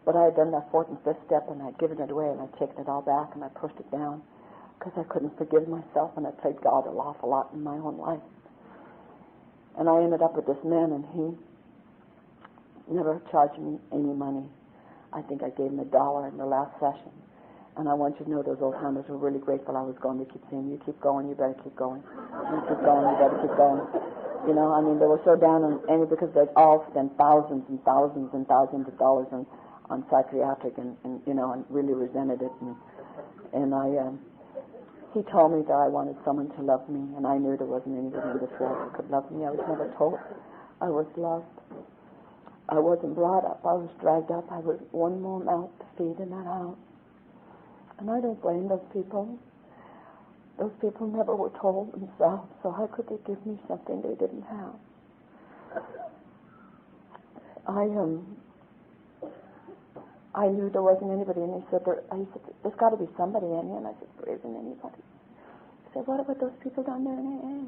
Speaker 2: but I had done that fourth and fifth step, and I'd given it away, and I'd taken it all back, and I pushed it down, because I couldn't forgive myself, and I played God an awful lot in my own life. And I ended up with this man, and he never charged me any money. I think I gave him $1 in the last session. And I want you to know those old timers were really grateful I was going. They keep saying, you keep going, you better keep going. You keep going, you better keep going. You know, I mean, they were so down on Amy because they'd all spent thousands and thousands and thousands of dollars on psychiatric and you know, and really resented it. And he told me that I wanted someone to love me, and I knew there wasn't anybody in this world who could love me. I was never told I was loved. I wasn't brought up. I was dragged up. I was one more mouth to feed in that house. And I don't blame those people. Those people never were told themselves, so how could they give me something they didn't have? I knew there wasn't anybody, and he said, there's got to be somebody in here. And I said, there isn't anybody. He said, what about those people down there in AA?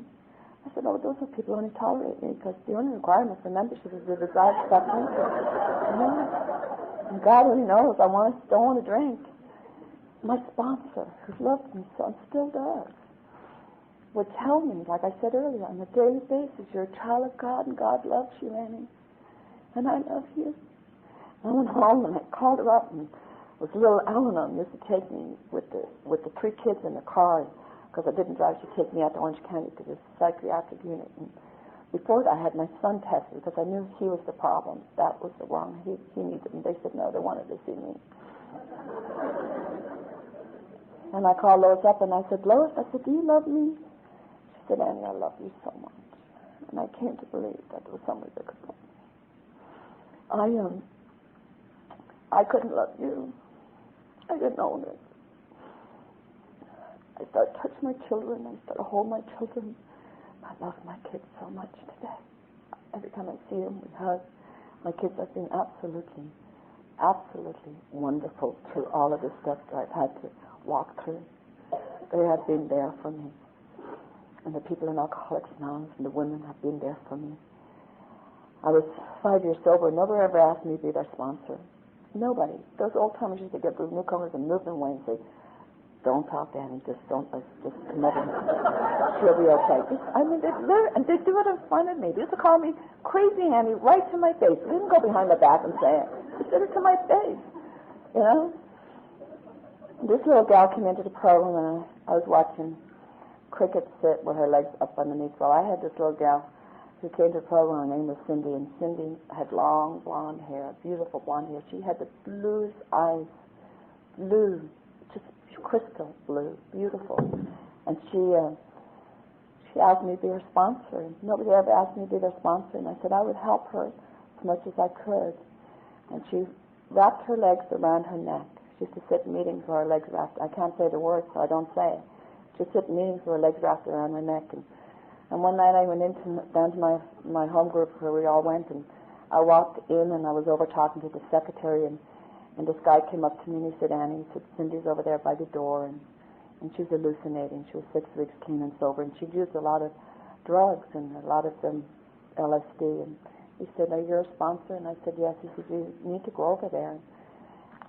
Speaker 2: I said, oh, those are people who only tolerate me because the only requirement for membership is the desire to stop drinking. You know? And God only knows I don't want to drink. My sponsor, who loved me so and still does, would tell me, like I said earlier, on a daily basis, you're a child of God and God loves you, Annie. And I love you. I went home and I called her up, and it was little Eleanor used to take me with the 3 kids in the car, because I didn't drive. She'd take me out to Orange County to this psychiatric unit. And before that, I had my son tested because I knew he was the problem. That was the wrong. He needed it. And they said no, they wanted to see me. And I called Lois up and I said, Lois, I said, do you love me? She said, Annie, I love you so much. And I came to believe that there was somebody that could love me. I couldn't love you. I didn't own it. I started touching my children. I started holding my children. I love my kids so much today. Every time I see them, we hug. My kids have been absolutely, absolutely wonderful through all of the stuff that I've had to walk through. They have been there for me. And the people in Alcoholics Anonymous and the women have been there for me. I was 5 years sober. Nobody ever asked me to be their sponsor. Nobody. Those old timers used to get the newcomers and move them away and say, don't talk to Annie, just come over. She'll be okay. And they do it in front of me. They used to call me crazy Annie right to my face. They didn't go behind my back and say it. They said it to my face. You know? This little gal came into the program, and I was watching Cricket sit with her legs up underneath. Well, I had this little gal who came to the program. Her name was Cindy, and Cindy had long blonde hair, beautiful blonde hair. She had the bluest eyes, blue, just crystal blue, beautiful. And she asked me to be her sponsor. And nobody ever asked me to be their sponsor, and I said I would help her as much as I could. And she wrapped her legs around her neck. She used to sit in meetings with her legs wrapped. I can't say the words, so I don't say it. She'd sit in meetings with her legs wrapped around her neck. And one night I went down to my home group where we all went, and I walked in, and I was over talking to the secretary, and this guy came up to me, and he said, Annie, he said, Cindy's over there by the door, and she was hallucinating. She was 6 weeks clean and sober, and she'd used a lot of drugs and a lot of LSD. And he said, are you a sponsor? And I said, yes. He said, you need to go over there.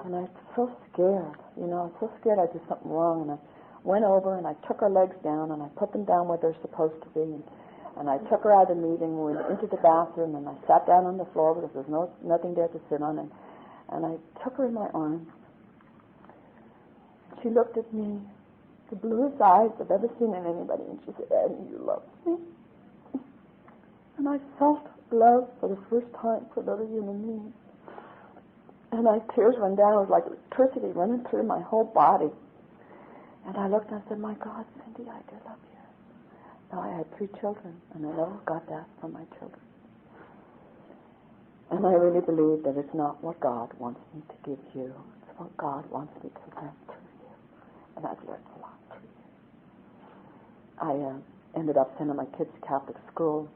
Speaker 2: And I was so scared, I was so scared I did something wrong. And I went over, and I took her legs down, and I put them down where they're supposed to be. And I took her out of the meeting, we went into the bathroom, and I sat down on the floor because there was nothing there to sit on. And I took her in my arms. She looked at me, the bluest eyes I've ever seen in anybody, and she said, Annie, you love me. And I felt love for the first time for another human being. And my tears ran down. It was like electricity running through my whole body. And I looked and I said, my God, Cindy, I do love you. Now I had 3 children, and I never got that from my children. And I really believe that it's not what God wants me to give you. It's what God wants me to learn through you. And I've learned a lot through you. I ended up sending my kids to Catholic school.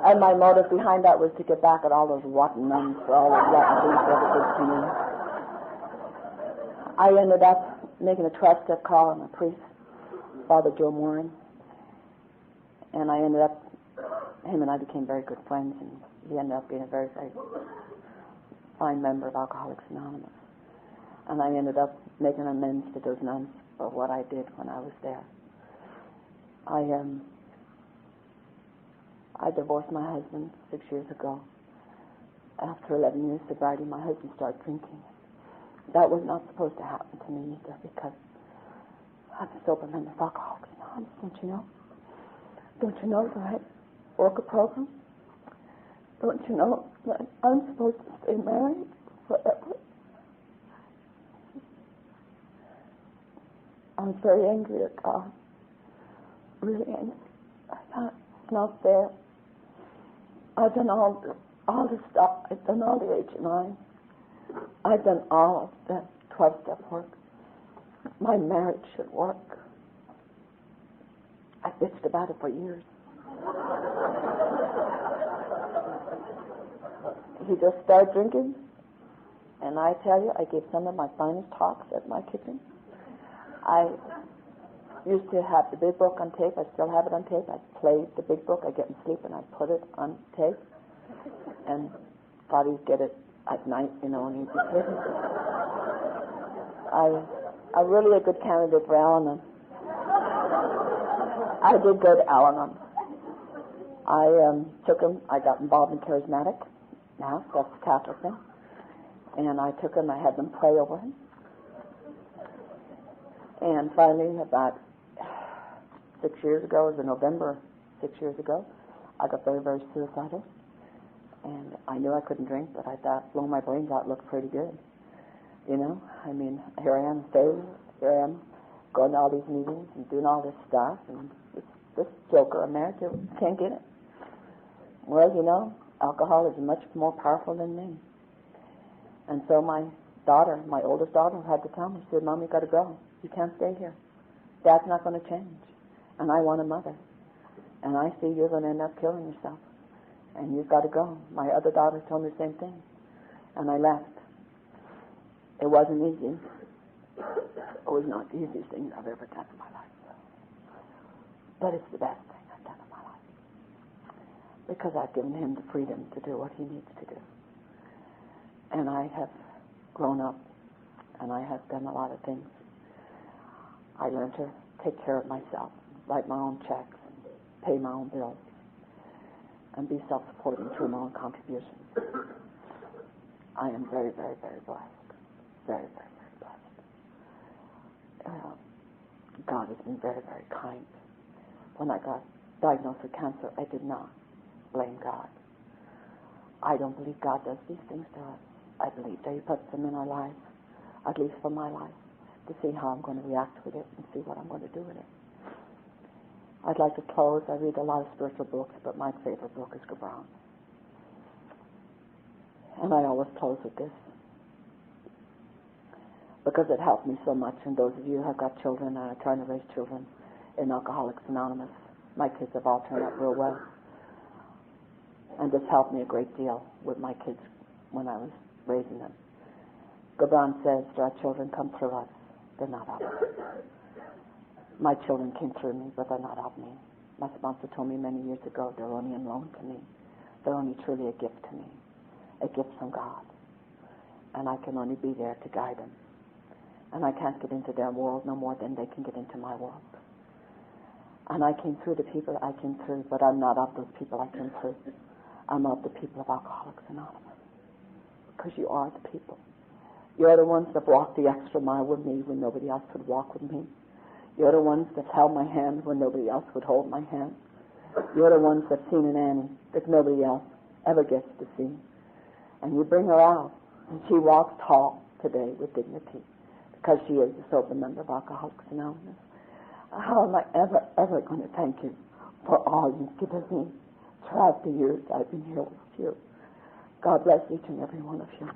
Speaker 2: And my motive behind that was to get back at all those rotten nuns for all those rotten things they ever did to me. I ended up making a 12-step call on a priest, Father Joe Morin. And I ended up, him and I became very good friends, and he ended up being a very, very fine member of Alcoholics Anonymous. And I ended up making amends to those nuns for what I did when I was there. I divorced my husband 6 years ago. After 11 years sobriety, my husband started drinking. That was not supposed to happen to me either, because I'm a sober member of Alcoholics Anonymous, don't you know? Don't you know that I work a program? Don't you know that I'm supposed to stay married forever? I was very angry at God. Really angry. I thought, it's not fair. I've done all the stuff. I've done all the H&I. I've done all of the 12-step work. My marriage should work. I bitched about it for years. He just started drinking, and I tell you, I gave some of my finest talks at my kitchen. I used to have the big book on tape. I still have it on tape. I played the big book. I get in sleep, and I put it on tape. And thought he'd get it at night, you know, and he'd be sleeping. I'm really a good candidate for Al-Anon. I did go to Al-Anon. I took him. I got involved in Charismatic. Now that's the Catholic thing. And I took him. I had them pray over him. And finally, about 6 years ago, it was in November 6 years ago, I got very, very suicidal. And I knew I couldn't drink, but I thought blowing my brains out looked pretty good. You know, I mean, here I am saved. Here I am going to all these meetings and doing all this stuff. And this joker I'm married to can't get it. Well, you know, alcohol is much more powerful than me. And so my daughter, my oldest daughter, had to tell me, she said, Mom, you got to go. You can't stay here. Dad's not going to change. And I want a mother. And I see you're going to end up killing yourself. And you've got to go. My other daughter told me the same thing. And I left. It wasn't easy. It was not the easiest thing I've ever done in my life. But it's the best thing I've done in my life. Because I've given him the freedom to do what he needs to do. And I have grown up. And I have done a lot of things. I learned to take care of myself, write my own checks, and pay my own bills, and be self-supporting through my own contributions. I am very, very, very blessed. Very, very, very blessed. God has been very, very kind. When I got diagnosed with cancer, I did not blame God. I don't believe God does these things to us. I believe that He puts them in our lives, at least for my life, to see how I'm going to react with it and see what I'm going to do with it. I'd like to close. I read a lot of spiritual books, but my favorite book is Gabron. And I always close with this, because it helped me so much. And those of you who have got children and are trying to raise children in Alcoholics Anonymous, my kids have all turned out real well. And this helped me a great deal with my kids when I was raising them. Gabron says to our children, come through us. They're not of us. My children came through me, but they're not of me. My sponsor told me many years ago, they're only on loan to me. They're only truly a gift to me, a gift from God. And I can only be there to guide them. And I can't get into their world no more than they can get into my world. And I came through the people I came through, but I'm not of those people I came through. I'm of the people of Alcoholics Anonymous. Because you are the people. You're the ones that walked the extra mile with me when nobody else would walk with me. You're the ones that held my hand when nobody else would hold my hand. You're the ones that seen an Annie that nobody else ever gets to see. And you bring her out, and she walks tall today with dignity because she is a sober member of Alcoholics Anonymous. How am I ever going to thank you for all you've given me throughout the years I've been here with you? God bless each and every one of you.